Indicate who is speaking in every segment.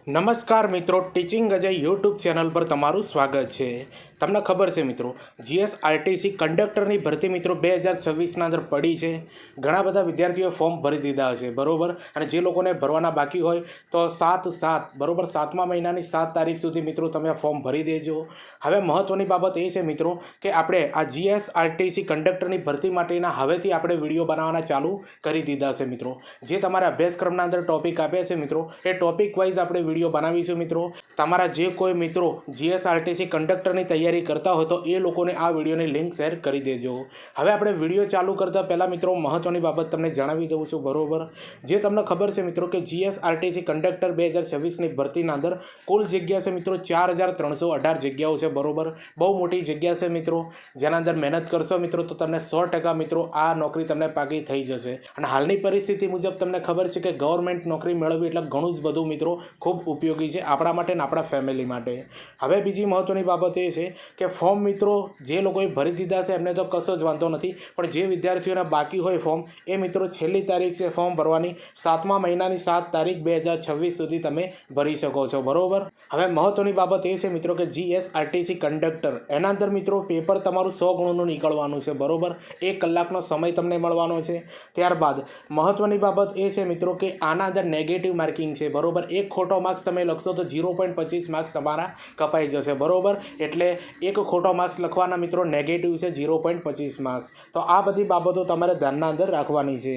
Speaker 1: નમસ્કાર મિત્રો, teaching Ajay YouTube channel પર તમારું સ્વાગત છે। તમને ખબર છે મિત્રો, જીએસઆરટીસી કંડક્ટરની ભરતી મિત્રો 2026ના અંદર પડી છે। ઘણા બધા વિદ્યાર્થીઓએ ફોર્મ ભરી દીધા હશે, બરાબર। અને જે લોકોને ભરવાના બાકી હોય તો 7/7 બરાબર 7મા મહિનાની 7 તારીખ સુધી મિત્રો તમે આ ફોર્મ ભરી દેજો। હવે મહત્ત્વની બાબત એ છે મિત્રો કે આપણે આ જીએસઆરટીસી કંડક્ટરની ભરતી માટેના હવેથી આપણે વિડીયો બનાવવાના ચાલુ કરી દીધા છે મિત્રો। જે તમારા અભ્યાસક્રમના અંદર ટોપિક આપ્યા છે મિત્રો, એ ટોપિક વાઇઝ આપણે વિડીયો બનાવીશું મિત્રો। તમારા જે કોઈ મિત્રો જીએસઆરટીસી કંડક્ટરની તૈયારી કરતા હોય તો એ લોકોને આ વિડીયોની લિંક શેર કરી દેજો। હવે આપણે વિડીયો ચાલુ કરતાં પહેલાં મિત્રો મહત્ત્વની બાબત તમને જણાવી દઉં છું, બરાબર। જે તમને ખબર છે મિત્રો કે જીએસઆરટીસી કંડક્ટર 2026ની ભરતીના અંદર કુલ જગ્યા છે મિત્રો 4318 જગ્યાઓ છે, બરાબર। બહુ મોટી જગ્યા છે મિત્રો, જેના અંદર મહેનત કરશો મિત્રો તો તમને 100% મિત્રો આ નોકરી તમને પાકી થઈ જશે। અને હાલની પરિસ્થિતિ મુજબ તમને ખબર છે કે ગવર્મેન્ટ નોકરી મેળવવી એટલે ઘણું જ બધું મિત્રો ખૂબ ઉપયોગી છે આપણા માટે અને આપણા ફેમિલી માટે। હવે બીજી મહત્ત્વની બાબત એ છે કે ફોર્મ મિત્રો જે લોકોએ ભરી દીધા છે એમને તો કશો જ વાંધો નથી, પણ જે વિદ્યાર્થીઓના બાકી હોય ફોર્મ એ મિત્રો છેલ્લી તારીખ છે ફોર્મ ભરવાની 7મા મહિનાની 7 તારીખ 2026 સુધી તમે ભરી શકો છો, બરાબર। હવે મહત્ત્વની બાબત એ છે મિત્રો કે જીએસઆરટીસી કંડક્ટર એના અંદર મિત્રો પેપર તમારું 100 ગણુનું નીકળવાનું છે, બરાબર। 1 કલાકનો સમય તમને મળવાનો છે। ત્યારબાદ મહત્ત્વની બાબત એ છે મિત્રો કે આના અંદર નેગેટિવ માર્કિંગ છે, બરાબર। એક ખોટો માર્ક્સ તમે લખશો તો 0.25 માર્ક્સ તમારા કપાઈ જશે, બરાબર। એટલે એક ખોટો માર્ક્સ લખવાના મિત્રો નેગેટિવ છે 0.25 માર્ક્સ। તો આ બધી બાબતો તમારે ધ્યાનના અંદર રાખવાની છે।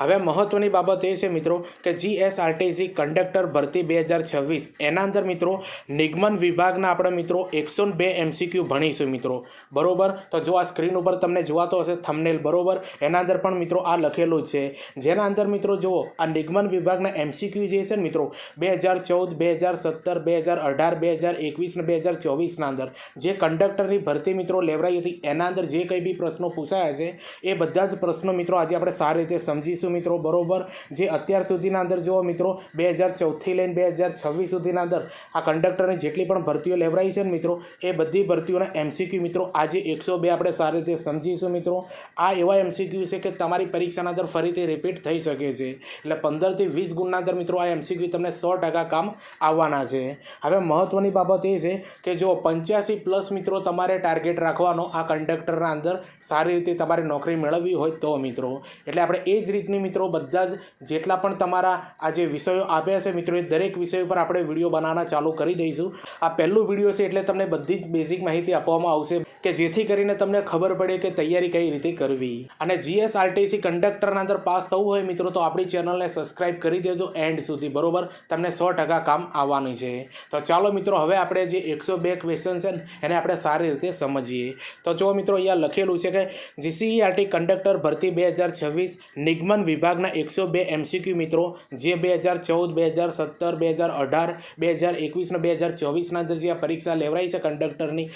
Speaker 1: હવે મહત્ત્વની બાબત એ છે મિત્રો કે જીએસઆરટીસી કંડક્ટર ભરતી 2026 એના અંદર મિત્રો નિગમન વિભાગના આપણે મિત્રો 102 એમસીક્યુ ભણીશું મિત્રો, બરાબર। તો જો આ સ્ક્રીન ઉપર તમને જોવાતો હશે થંબનેલ, બરાબર, એના અંદર પણ મિત્રો આ લખેલું જ છે, જેના અંદર મિત્રો જુઓ આ નિગમન વિભાગના એમસીક્યુ જે છે ને મિત્રો 2014 2017 2018 2021 ને 2024ના અંદર જે કંડક્ટરની ભરતી મિત્રો લેવરાઈ હતી એના અંદર જે કંઈ બી પ્રશ્નો પૂછાયા છે એ બધા જ પ્રશ્નો મિત્રો આજે આપણે સારી રીતે સમજીશું મિત્રો, બરોબર। જે અત્યાર સુધીના અંદર જો મિત્રો 2014થી લઈને 2026 સુધીના અંદર આ કંડક્ટરની જેટલી પણ ભરતીઓ લેવરાઈ છે ને મિત્રો એ બધી ભરતીઓના એમસીક્યુ મિત્રો આજે 102 આપણે સારી રીતે સમજીશું મિત્રો। આ એવા એમસીક્યુ છે કે તમારી પરીક્ષાના અંદર ફરીથી રિપીટ થઈ શકે છે, એટલે 15 થી 20 ગુણના અંદર મિત્રો આ એમસીક્યુ તમને 100% કામ આવવાના છે। હવે મહત્ત્વની બાબત એ છે કે જો 85+ મિત્રો તમારે ટાર્ગેટ રાખવાનો આ કંડક્ટરના અંદર સારી રીતે તમારે નોકરી મેળવવી હોય તો મિત્રો, એટલે આપણે એ જ રીતની મિત્રો બધા જ જેટલા પણ તમારા આ જે વિષયો આપ્યા છે મિત્રો એ દરેક વિષય પર આપણે વિડીયો બનાવવાના ચાલુ કરી દઈશું। આ પહેલું વિડીયો છે એટલે તમને બધી જ બેઝિક માહિતી આપવામાં આવશે કે જેથી કરીને તમને ખબર પડે કે તૈયારી કઈ રીતે કરવી। અને જીએસઆરટીસી કંડક્ટરના અંદર પાસ થવું હોય મિત્રો તો આપણી ચેનલને સબસ્ક્રાઇબ કરી દેજો એન્ડ સુધી, બરોબર, તમને 100% કામ આવવાની છે। તો ચાલો મિત્રો હવે આપણે જે 102 ક્વેશ્ચન છે ને એને આપણે સારી રીતે સમજીએ। તો જો મિત્રો અહીંયા લખેલું છે કે જીસીઈઆરટી કંડક્ટર ભરતી 2026 નિગમન વિભાગના 102 એમસીક્યુ મિત્રો જે 2014 2017 2018 2021 ને 2024ના અંદર જે આ પરીક્ષા લેવરાઈ છે કંડક્ટરની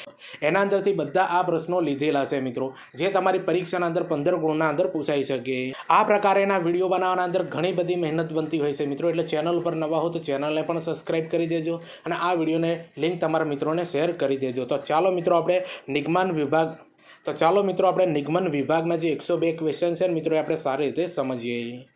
Speaker 1: એના અંદરથી બધા આ પ્રશ્નો લીધેલા છે મિત્રો, જે તમારી પરીક્ષાના અંદર 15 ગુણના અંદર પૂછાઈ શકે। આ પ્રકારેના વિડીયો બનાવવાના અંદર ઘણી બધી મહેનત બનતી હોય છે મિત્રો, એટલે ચેનલ પર નવા હો તો ચેનલને પણ સબસ્ક્રાઇબ કરી દેજો અને આ વિડીયોને લિંક તમારા મિત્રોને શેર કરી દેજો। તો ચાલો મિત્રો આપણે નિગમન વિભાગના જે 102 ક્વેશ્ચન છે મિત્રો એ આપણે સારી રીતે સમજીએ।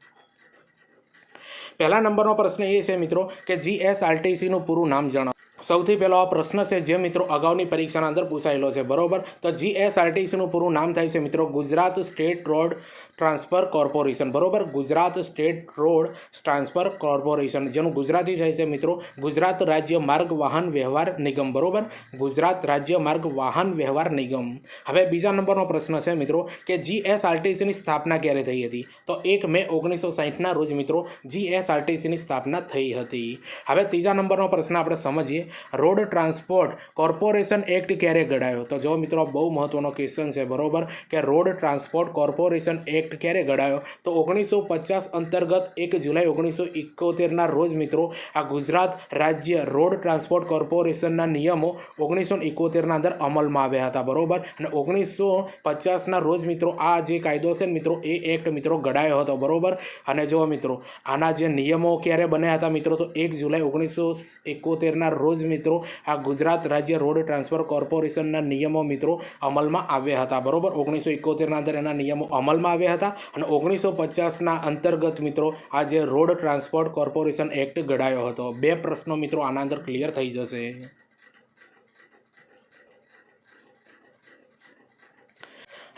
Speaker 1: પહેલા નંબરનો પ્રશ્ન એ છે મિત્રો કે જીએસઆરટીસીનું પૂરું નામ જણાવો। સૌથી પહેલો આ પ્રશ્ન છે જે મિત્રો અગાઉની પરીક્ષાના અંદર પૂછાયેલો છે, બરોબર। તો જીએસઆરટીસીનું પૂરું નામ થાય છે મિત્રો Gujarat state road transfer corporation, બરોબર, Gujarat state road transfer corporation, જેનું ગુજરાતી થાય છે મિત્રો ગુજરાત રાજ્ય માર્ગ વાહન વ્યવહાર નિગમ, બરોબર, ગુજરાત રાજ્ય માર્ગ વાહન વ્યવહાર નિગમ। હવે બીજા નંબરનો પ્રશ્ન છે મિત્રો કે જીએસઆરટીસીની સ્થાપના ક્યારે થઈ હતી? તો 1 મે 1960ના રોજ મિત્રો જીએસઆરટીસીની સ્થાપના થઈ હતી। હવે ત્રીજા નંબરનો પ્રશ્ન આપણે સમજીએ, રોડ ટ્રાન્સપોર્ટ કોર્પોરેશન એક્ટ ક્યારે ઘડાયો? તો જો મિત્રો બહુ મહત્વનો ક્વેશ્ચન છે, બરોબર, કે રોડ ટ્રાન્સપોર્ટ કોર્પોરેશન એક્ટ ક્યારે ઘડાયો? તો 1950 અંતર્ગત 1 જુલાઈ 1971ના રોજ મિત્રો આ ગુજરાત રાજ્ય રોડ ટ્રાન્સપોર્ટ કોર્પોરેશનના નિયમો 1971ના અંદર અમલમાં આવ્યા હતા, બરોબર, અને 1950ના રોજ મિત્રો આ જે કાયદો છે મિત્રો એ એક્ટ મિત્રો ઘડાયો હતો, બરોબર। અને જો મિત્રો આના જે નિયમો ક્યારે બન્યા હતા મિત્રો તો 1 જુલાઈ 1971ના રોજ મિત્રો આ ગુજરાત રાજ્ય રોડ ટ્રાન્સફર કોર્પોરેશનના નિયમો મિત્રો અમલમાં આવ્યા હતા, બરોબર, 1971ના અંદર એના નિયમો અમલમાં આવ્યા હતા। હતા અને 1950ના અંતર્ગત મિત્રો આ જે રોડ ટ્રાન્સપોર્ટ કોર્પોરેશન એક્ટ ઘડાયો હતો. 2 પ્રશ્નો મિત્રો આના અંદર ક્લિયર થઈ જશે.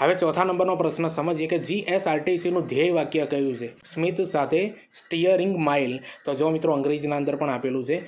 Speaker 1: હવે ચોથા નંબરનો પ્રશ્ન સમજીએ કે જીએસઆરટીસીનું ધ્યેય વાક્ય કયું છે? સ્મિત સાથે સ્ટીયરિંગ માઇલ. તો જો મિત્રો અંગ્રેજીના અંદર પણ આપેલું છે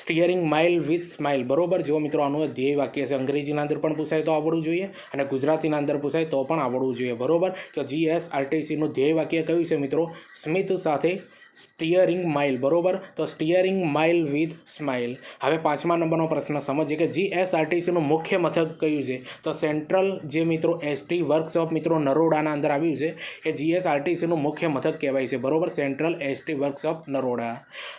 Speaker 1: સ્ટીયરિંગ માઇલ વિથ સ્માઇલ. બરોબર. જો મિત્રો આનું ધ્યેય વાક્ય છે. અંગ્રેજીના અંદર પણ પૂછાય તો આવડવું જોઈએ અને ગુજરાતીના અંદર પૂછાય તો પણ આવડવું જોઈએ. બરોબર. કે જીએસઆરટીસીનું ધ્યેય વાક્ય કયું છે મિત્રો? સ્મિત સાથે સ્ટીયરિંગ માઇલ. બરોબર. તો સ્ટીયરિંગ માઇલ વિથ સ્માઇલ. હવે 5મા નંબરનો પ્રશ્ન સમજીએ કે જીએસઆરટીસીનું મુખ્ય મથક કયું છે? તો સેન્ટ્રલ જે મિત્રો એસટી વર્કશોપ મિત્રો નરોડાના અંદર આવ્યું છે એ જીએસઆરટીસીનું મુખ્ય મથક કહેવાય છે. બરોબર. Central ST workshop Naroda.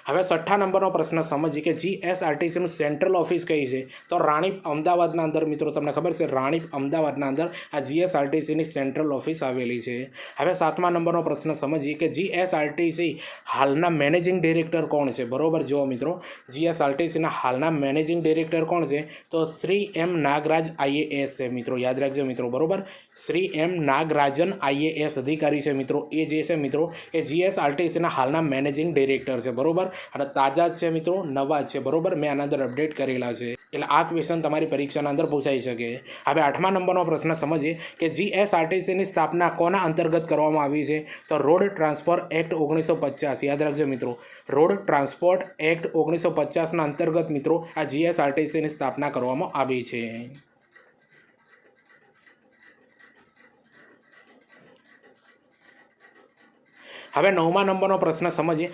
Speaker 1: હવે 6ઠા નંબરનો પ્રશ્ન સમજીએ કે જીએસઆરટીસીનું સેન્ટ્રલ ઓફિસ કઈ છે? તો રાણીપ અમદાવાદના અંદર મિત્રો તમને ખબર છે રાણીપ અમદાવાદના અંદર આ જીએસઆરટીસીની સેન્ટ્રલ ઓફિસ આવેલી છે. હવે 7મા નંબરનો પ્રશ્ન સમજીએ કે જીએસઆરટીસી હાલના મેનેજિંગ ડિરેક્ટર કોણ છે? બરોબર. જુઓ મિત્રો જીએસઆરટીસીના હાલના મેનેજિંગ ડિરેક્ટર કોણ છે? તો શ્રી એમ નાગરાજ આઈએએસ છે મિત્રો. યાદ રાખજો મિત્રો. બરોબર. શ્રી એમ નાગરાજન આઈએએસ અધિકારી છે મિત્રો. એ જે છે મિત્રો એ જીએસઆરટીસીના હાલના મેનેજિંગ ડિરેક્ટર છે. બરોબર. અને તાજા જ છે મિત્રો, નવા જ છે. બરોબર. મેં આના અંદર અપડેટ કરેલા છે એટલે આ ક્વેશ્ચન તમારી પરીક્ષાના અંદર પૂછાઈ શકે. હવે 8મા નંબરનો પ્રશ્ન સમજીએ કે જીએસઆરટીસીની સ્થાપના કોના અંતર્ગત કરવામાં આવી છે? તો રોડ ટ્રાન્સપોર્ટ એક્ટ 1950. યાદ રાખજો મિત્રો. રોડ ટ્રાન્સપોર્ટ એક્ટ 1950ના અંતર્ગત મિત્રો આ જીએસઆરટીસીની સ્થાપના કરવામાં આવી છે. હવે 9મા નંબરનો પ્રશ્ન સમજીએ.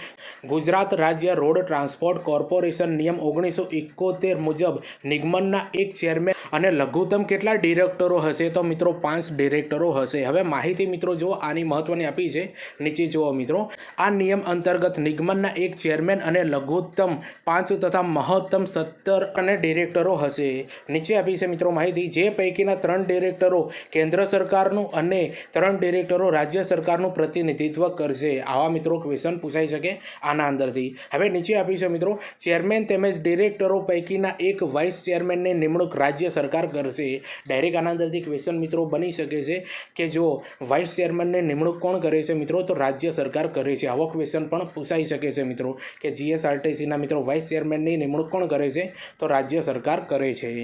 Speaker 1: ગુજરાત રાજ્ય રોડ ટ્રાન્સપોર્ટ કોર્પોરેશન નિયમ 1971 મુજબ નિગમનના એક ચેરમેન અને લઘુત્તમ કેટલા ડિરેક્ટરો હશે? તો મિત્રો 5 ડિરેક્ટરો હશે. હવે માહિતી મિત્રો જુઓ આની મહત્વની આપી છે. નીચે જુઓ મિત્રો. આ નિયમ અંતર્ગત નિગમનના એક ચેરમેન અને લઘુત્તમ 5 તથા મહત્તમ 17 અને ડિરેક્ટરો હશે. નીચે આપી છે મિત્રો માહિતી. જે પૈકીના 3 ડિરેક્ટરો કેન્દ્ર સરકારનું અને 3 ડિરેક્ટરો રાજ્ય સરકારનું પ્રતિનિધિત્વ કરશે. આવા મિત્રો ક્વેશ્ચન પૂછાઈ શકે આના અંદરથી. હવે નીચે આપી છે મિત્રો. ચેરમેન તેમજ ડિરેક્ટરો પૈકીના એક વાઇસ ચેરમેનની નિમણૂક રાજ્ય સરકાર કરશે. ડાયરેક્ટ આના અંદરથી ક્વેશ્ચન મિત્રો બની શકે છે કે જો વાઇસ ચેરમેનની નિમણૂક કોણ કરે છે મિત્રો? તો રાજ્ય સરકાર કરે છે. આવો ક્વેશ્ચન પણ પૂછાઈ શકે છે મિત્રો કે જીએસઆરટીસીના મિત્રો વાઇસ ચેરમેનની નિમણૂક કોણ કરે છે? તો રાજ્ય સરકાર કરે છે.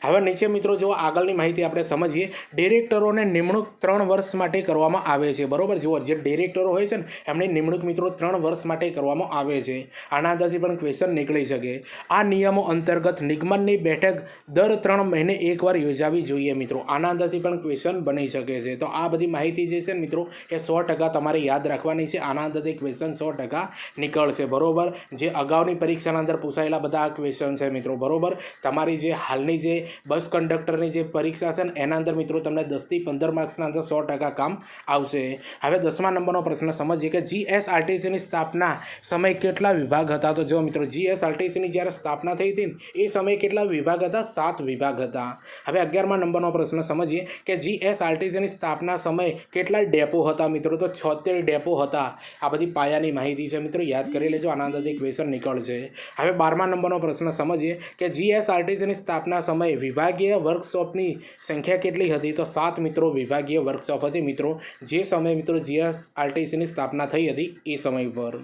Speaker 1: હવે નીચે મિત્રો જો આગળની માહિતી આપણે સમજીએ. ડિરેક્ટરોને નિમણૂક 3 વર્ષ માટે કરવામાં આવે છે. બરોબર. જુઓ જે ડિરેક્ટરો હોય છે ને એમની નિમણૂક મિત્રો 3 વર્ષ માટે કરવામાં આવે છે. આના અંદરથી પણ ક્વેશ્ચન નીકળી શકે. આ નિયમો અંતર્ગત નિગમનની બેઠક દર 3 મહિને એકવાર યોજાવી જોઈએ મિત્રો. આના અંદરથી પણ ક્વેશ્ચન બની શકે છે. તો આ બધી માહિતી જે છે મિત્રો એ 100% તમારે યાદ રાખવાની છે. આના અંદરથી ક્વેશ્ચન 100% નીકળશે. બરોબર. જે અગાઉની પરીક્ષાના અંદર પૂછાયેલા બધા ક્વેશ્ચન છે મિત્રો. બરોબર. તમારી જે હાલની જે બસ કંડક્ટરની જે પરીક્ષા છે ને એના અંદર મિત્રો તમને 10 થી 15 માર્ક્સના અંદર 100% કામ આવશે. હવે 10મા નંબરનો પ્રશ્ન સમજીએ કે જીએસઆરટીસીની સ્થાપના સમય કેટલા વિભાગ હતા? તો જો મિત્રો જીએસઆરટીસીની જ્યારે સ્થાપના થઈ હતી ને એ સમયે કેટલા વિભાગ હતા? 7 વિભાગ હતા. હવે 11મા નંબરનો પ્રશ્ન સમજીએ કે જીએસઆરટીસીની સ્થાપના સમયે કેટલા ડેપો હતા મિત્રો? તો 76 ડેપો હતા. આ બધી પાયાની માહિતી છે મિત્રો. યાદ કરી લેજો. આના અંદરથી ક્વેશ્ચન નીકળશે. હવે 12મા નંબરનો પ્રશ્ન સમજીએ કે જીએસઆરટીસીની સ્થાપના સમયે વિભાગીય વર્કશોપની સંખ્યા કેટલી હતી? તો 7 મિત્રો વિભાગીય વર્કશોપ હતી મિત્રો જે સમયે મિત્રો જીએસઆરટીસીની સ્થાપના થઈ હતી એ સમય પર.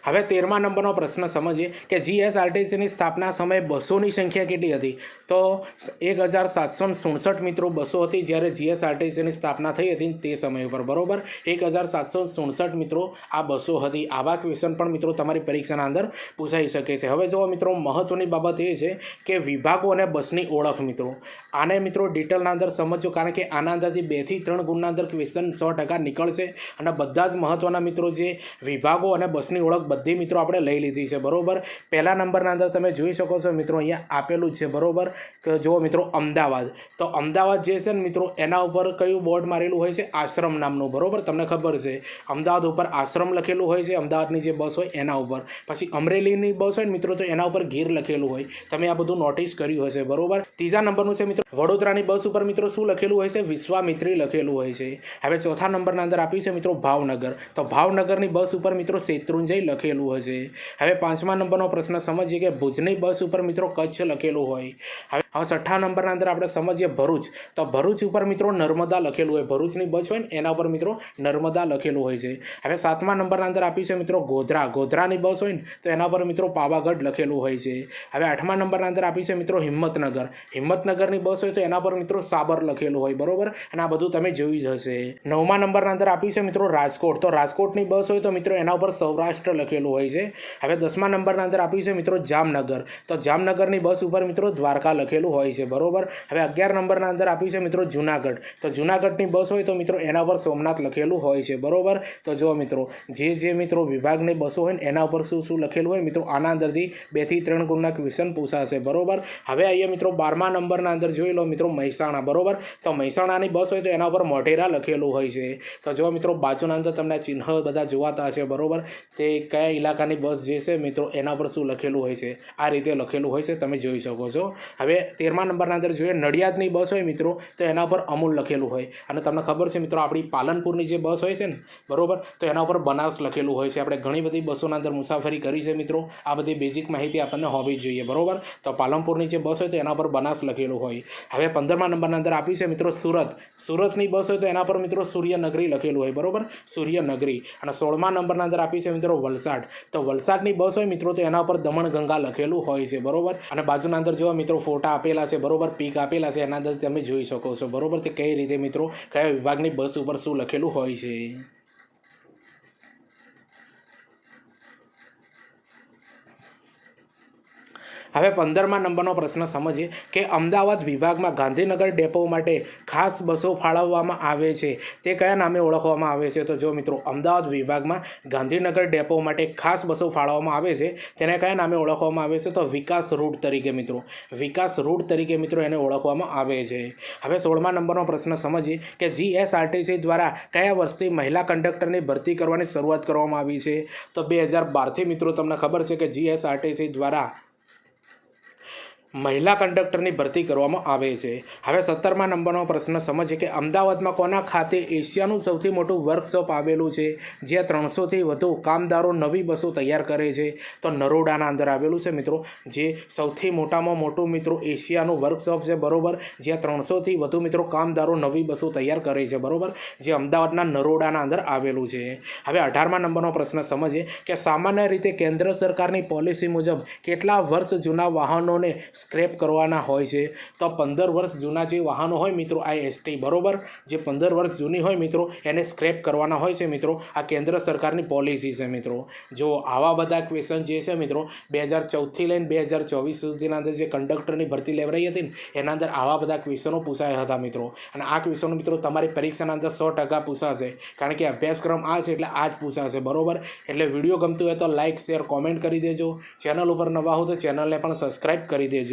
Speaker 1: હવે 13મા નંબરનો પ્રશ્ન સમજીએ કે જીએસઆરટીસીની સ્થાપના સમયે બસોની સંખ્યા કેટલી હતી? તો 1767 મિત્રો બસો હતી જ્યારે જીએસઆરટીસીની સ્થાપના થઈ હતી તે સમય પર. બરોબર. 1767 મિત્રો આ બસો હતી. આવા ક્વેશ્ચન પણ મિત્રો તમારી પરીક્ષાના અંદર પૂછાઈ શકે છે. હવે જો મિત્રો મહત્વની બાબત એ છે કે વિભાગો અને બસની ઓળખ મિત્રો. આને મિત્રો ડિટેલના અંદર સમજો કારણ કે આના અંદરથી 2 થી 3 ગુણના અંદર ક્વેશ્ચન 100% નીકળશે અને બધા જ મહત્વના મિત્રો જે વિભાગો અને બસની ઓળખ બધી મિત્રો આપણે લઈ લીધી છે. બરોબર. પહેલા નંબરના અંદર તમે જોઈ શકો છો મિત્રો અહીંયા આપેલું જ છે. બરોબર. કે જુઓ મિત્રો અમદાવાદ. તો અમદાવાદ જે છે ને મિત્રો એના ઉપર કયું બોર્ડ મારેલું હોય છે? આશ્રમ નામનું. બરોબર. તમને ખબર છે અમદાવાદ ઉપર આશ્રમ લખેલું હોય છે. અમદાવાદની જે બસ હોય એના ઉપર. પછી અમરેલીની બસ હોય ને મિત્રો તો એના ઉપર ગીર લખેલું હોય. તમે આ બધું નોટિસ કર્યું હશે. બરોબર. ત્રીજા નંબરનું છે મિત્રો વડોદરાની બસ ઉપર મિત્રો શું લખેલું હોય છે? વિશ્વામિત્રી લખેલું હોય છે. હવે ચોથા નંબરના અંદર આપ્યું છે મિત્રો ભાવનગર. તો ભાવનગરની બસ ઉપર મિત્રો શેત્રુંજય લખેલું હશે। હવે 5મા નંબરનો પ્રશ્ન સમજીએ કે ભુજની બસ ઉપર મિત્રો કચ્છ લખેલું હોય। હવે 6ઠા નંબરના અંદર આપણે સમજીએ ભરૂચ, તો ભરૂચ ઉપર મિત્રો નર્મદા લખેલું હોય। ભરૂચની બસ હોય ને એના ઉપર મિત્રો નર્મદા લખેલું હોય છે। હવે 7મા નંબરના અંદર આપ્યું છે મિત્રો ગોધરા, ગોધરાની બસ હોય ને તો એના પર મિત્રો પાવાગઢ લખેલું હોય છે। હવે 8મા નંબરના અંદર આપ્યું છે મિત્રો હિંમતનગર, હિંમતનગરની બસ હોય તો એના પર મિત્રો સાબર લખેલું હોય, બરોબર, અને આ બધું તમે જોયું જ હશે। 9મા નંબરના અંદર આપ્યું છે મિત્રો રાજકોટ, તો રાજકોટની બસ હોય તો મિત્રો એના ઉપર સૌરાષ્ટ્ર લખેલું હોય છે। હવે 10મા નંબરના અંદર આપ્યું છે મિત્રો જામનગર, તો જામનગરની બસ ઉપર મિત્રો દ્વારકા લખેલું હોય છે, બરોબર। હવે 11 નંબરના અંદર આપ્યું છે મિત્રો જુનાગઢ, તો જુનાગઢની બસ હોય તો મિત્રો એના ઉપર સોમનાથ લખેલું હોય છે, બરોબર। તો જો મિત્રો જે મિત્રો વિભાગની બસો હોય ને એના ઉપર શું શું લખેલું હોય મિત્રો આના અંદરથી 2 થી 3 ગુણના ક્વેશ્ચન પૂછાશે, બરોબર। હવે અહીંયા મિત્રો 12મા નંબરના અંદર જોઈ લો મિત્રો મહેસાણા, બરોબર, તો મહેસાણાની બસ હોય તો એના ઉપર મોઢેરા લખેલું હોય છે। તો જો મિત્રો બાજુના અંદર તમને ચિહ્ન બધા જોવાતા હશે, બરોબર, તે કયા ઇલાકાની બસ જે છે મિત્રો એના ઉપર શું લખેલું હોય છે, આ રીતે લખેલું હોય છે, તમે જોઈ શકો છો। હવે 13મા નંબરના અંદર જોઈએ નડિયાદની બસ હોય મિત્રો તો એના ઉપર અમૂલ લખેલું હોય, અને તમને ખબર છે મિત્રો આપણી પાલનપુરની જે બસ હોય છે ને, બરોબર, તો એના ઉપર બનાસ લખેલું હોય છે। આપણે ઘણી બધી બસોના અંદર મુસાફરી કરી છે મિત્રો, આ બધી બેઝિક માહિતી આપણને હોવી જોઈએ, બરોબર। તો પાલનપુરની જે બસ હોય તો એના પર બનાસ લખેલું હોય। હવે 15મા નંબરના અંદર આપ્યું છે મિત્રો સુરત, સુરતની બસ હોય તો એના પર મિત્રો સૂર્યનગરી લખેલું હોય, બરોબર, સૂર્યનગરી। અને 16મા નંબરના અંદર આપ્યું છે મિત્રો વલસાડ, તો વલસાડની બસ હોય મિત્રો તો એના પર દમણગંગા લખેલું હોય છે, બરોબર। અને બાજુના અંદર જો મિત્રો ફોટા આપેલા છે, બરોબર, પીક આપેલા છે, એના અંદર તમે જોઈ શકો છો, બરોબર, કે કઈ રીતે મિત્રો કયા વિભાગની બસ ઉપર શું લખેલું હોય છે। હવે 15મા નંબરનો પ્રશ્ન સમજીએ કે અમદાવાદ વિભાગમાં ગાંધીનગર ડેપો માટે ખાસ બસો ફાળવવામાં આવે છે તે કયા નામે ઓળખવામાં આવે છે? તો જો મિત્રો અમદાવાદ વિભાગમાં ગાંધીનગર ડેપો માટે ખાસ બસો ફાળવવામાં આવે છે તેને કયા નામે ઓળખવામાં આવે છે? તો વિકાસ રૂટ તરીકે મિત્રો, વિકાસ રૂટ તરીકે મિત્રો એને ઓળખવામાં આવે છે। હવે 16મા નંબરનો પ્રશ્ન સમજીએ કે જીએસઆરટીસી દ્વારા કયા વર્ષથી મહિલા કંડક્ટરની ભરતી કરવાની શરૂઆત કરવામાં આવી છે? તો 2012થી મિત્રો તમને ખબર છે કે જીએસઆરટીસી દ્વારા મહિલા કંડક્ટરની ભરતી કરવામાં આવે છે। હવે 17મા નંબરનો પ્રશ્ન સમજીએ કે અમદાવાદમાં કોના ખાતે એશિયાનું સૌથી મોટું વર્કશોપ આવેલું છે જ્યાં 300થી વધુ કામદારો નવી બસો તૈયાર કરે છે? તો નરોડાના અંદર આવેલું છે મિત્રો, જે સૌથી મોટામાં મોટું મિત્રો એશિયાનું વર્કશોપ છે, બરોબર, જ્યાં 300થી વધુ મિત્રો કામદારો નવી બસો તૈયાર કરે છે, બરોબર, જે અમદાવાદના નરોડાના અંદર આવેલું છે। હવે 18મા નંબરનો પ્રશ્ન સમજીએ કે સામાન્ય રીતે કેન્દ્ર સરકારની પોલિસી મુજબ કેટલા વર્ષ જૂના વાહનોને સ્ક્રેપ કરવાના હોય છે? તો 15 વર્ષ જૂના જે વાહનો હોય મિત્રો આ એસટી, બરોબર, જે 15 વર્ષ જૂની હોય મિત્રો એને સ્ક્રેપ કરવાના હોય છે મિત્રો, આ કેન્દ્ર સરકારની પોલિસી છે મિત્રો। જો આવા બધા ક્વેશ્ચન જે છે મિત્રો 2014થી લઈને 2024 સુધીના અંદર જે કંડક્ટરની ભરતી લેવરાઈ હતી ને એના અંદર આવા બધા ક્વેશ્ચનો પૂછાયા હતા મિત્રો, અને આ ક્વેશ્ચનો મિત્રો તમારી પરીક્ષાના અંદર 100% પૂછાશે, કારણ કે અભ્યાસક્રમ આ છે એટલે આ જ પૂછાશે, બરોબર। એટલે વિડીયો ગમતું હોય તો લાઇક, શેર, કોમેન્ટ કરી દેજો। ચેનલ ઉપર નવા હો તો ચેનલને પણ સબસ્ક્રાઈબ કરી દેજો।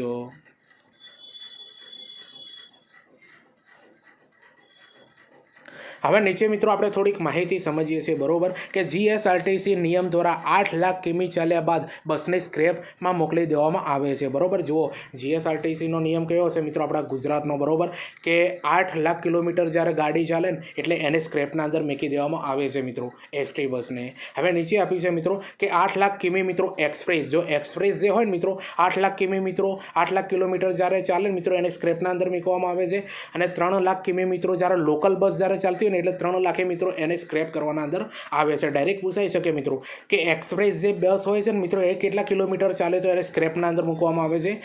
Speaker 1: હવે નીચે મિત્રો આપણે થોડીક માહિતી સમજીએ છીએ, બરોબર, કે જીએસઆરટીસી નિયમ દ્વારા 8 લાખ કિમી ચાલ્યા બાદ બસને સ્ક્રેપમાં મોકલી દેવામાં આવે છે, બરોબર। જુઓ જીએસઆરટીસીનો નિયમ કયો છે મિત્રો આપણા ગુજરાતનો, બરોબર, કે 8 લાખ કિલોમીટર જ્યારે ગાડી ચાલે ને એટલે એને સ્ક્રેપના અંદર મૂકી દેવામાં આવે છે મિત્રો એસટી બસને। હવે નીચે આપ્યું છે મિત્રો કે 8 લાખ કિમી મિત્રો એક્સપ્રેસ, જો એક્સપ્રેસ જે હોય ને મિત્રો 8 લાખ કિમી મિત્રો 8 લાખ કિલોમીટર જ્યારે ચાલે મિત્રો એને સ્ક્રેપના અંદર મૂકવામાં આવે છે, અને 3 લાખ કિમી મિત્રો જ્યારે લોકલ બસ જ્યારે ચાલતી હોય ને એટલે 3 લાખે મિત્રો એને સ્ક્રેપ કરવાના અંદર આવે છે। ડાયરેક્ટ પૂછાઈ શકે મિત્રો કે એક્સપ્રેસ જે બસ હોય છે ને મિત્રો એ કેટલા કિલોમીટર ચાલે તો એને સ્ક્રેપના અંદર મૂકવામાં આવે છે?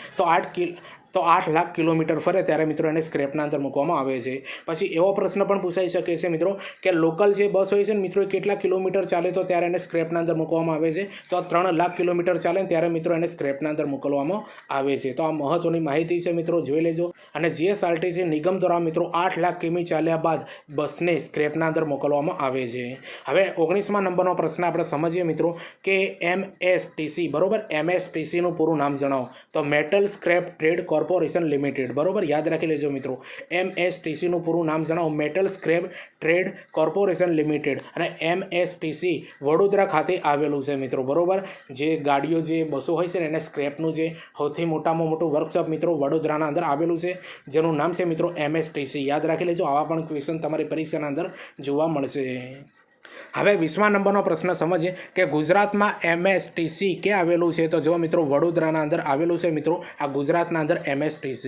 Speaker 1: તો 8 લાખ કિલોમીટર ફરે ત્યારે મિત્રો એને સ્ક્રેપના અંદર મૂકવામાં આવે છે। પછી એવો પ્રશ્ન પણ પૂછાઈ શકે છે મિત્રો કે લોકલ જે બસ હોય છે ને મિત્રો એ કેટલા કિલોમીટર ચાલે તો ત્યારે એને સ્ક્રેપના અંદર મૂકવામાં આવે છે? તો 3 લાખ કિલોમીટર ચાલે ને ત્યારે મિત્રો એને સ્ક્રેપના અંદર મોકલવામાં આવે છે। તો આ મહત્વની માહિતી છે મિત્રો, જોઈ લેજો। અને જીએસઆરટીસી નિગમ દ્વારા મિત્રો 8 લાખ કિમી ચાલ્યા બાદ બસને સ્ક્રેપના અંદર મોકલવામાં આવે છે। હવે 19મા નંબરનો પ્રશ્ન આપણે સમજીએ મિત્રો કે એમએસટીસી, બરોબર, એમએસટીસીનું પૂરું નામ જણાવો? તો metal scrap trade corporation limited, બરોબર, યાદ રાખી લેજો મિત્રો, એમએસટીસીનું પૂરું નામ જણાવો? Metal scrap trade corporation limited. અને એમએસટીસી વડોદરા ખાતે આવેલું છે મિત્રો, બરોબર, જે ગાડીઓ જે બસો હોય છે ને એને સ્ક્રેપનું જે સૌથી મોટામાં મોટું વર્કશોપ મિત્રો વડોદરાના અંદર આવેલું છે, જેનું નામ છે મિત્રો એમએસટીસી, યાદ રાખી લેજો। આવા પણ ક્વેશ્ચન તમારી પરીક્ષાના અંદર જોવા મળશે। હવે 20મા નંબરનો પ્રશ્ન સમજીએ કે ગુજરાતમાં MSTC ક્યાં આવેલું છે? તો જો મિત્રો વડોદરાના અંદર આવેલું છે મિત્રો, આ ગુજરાતના અંદર MSTC.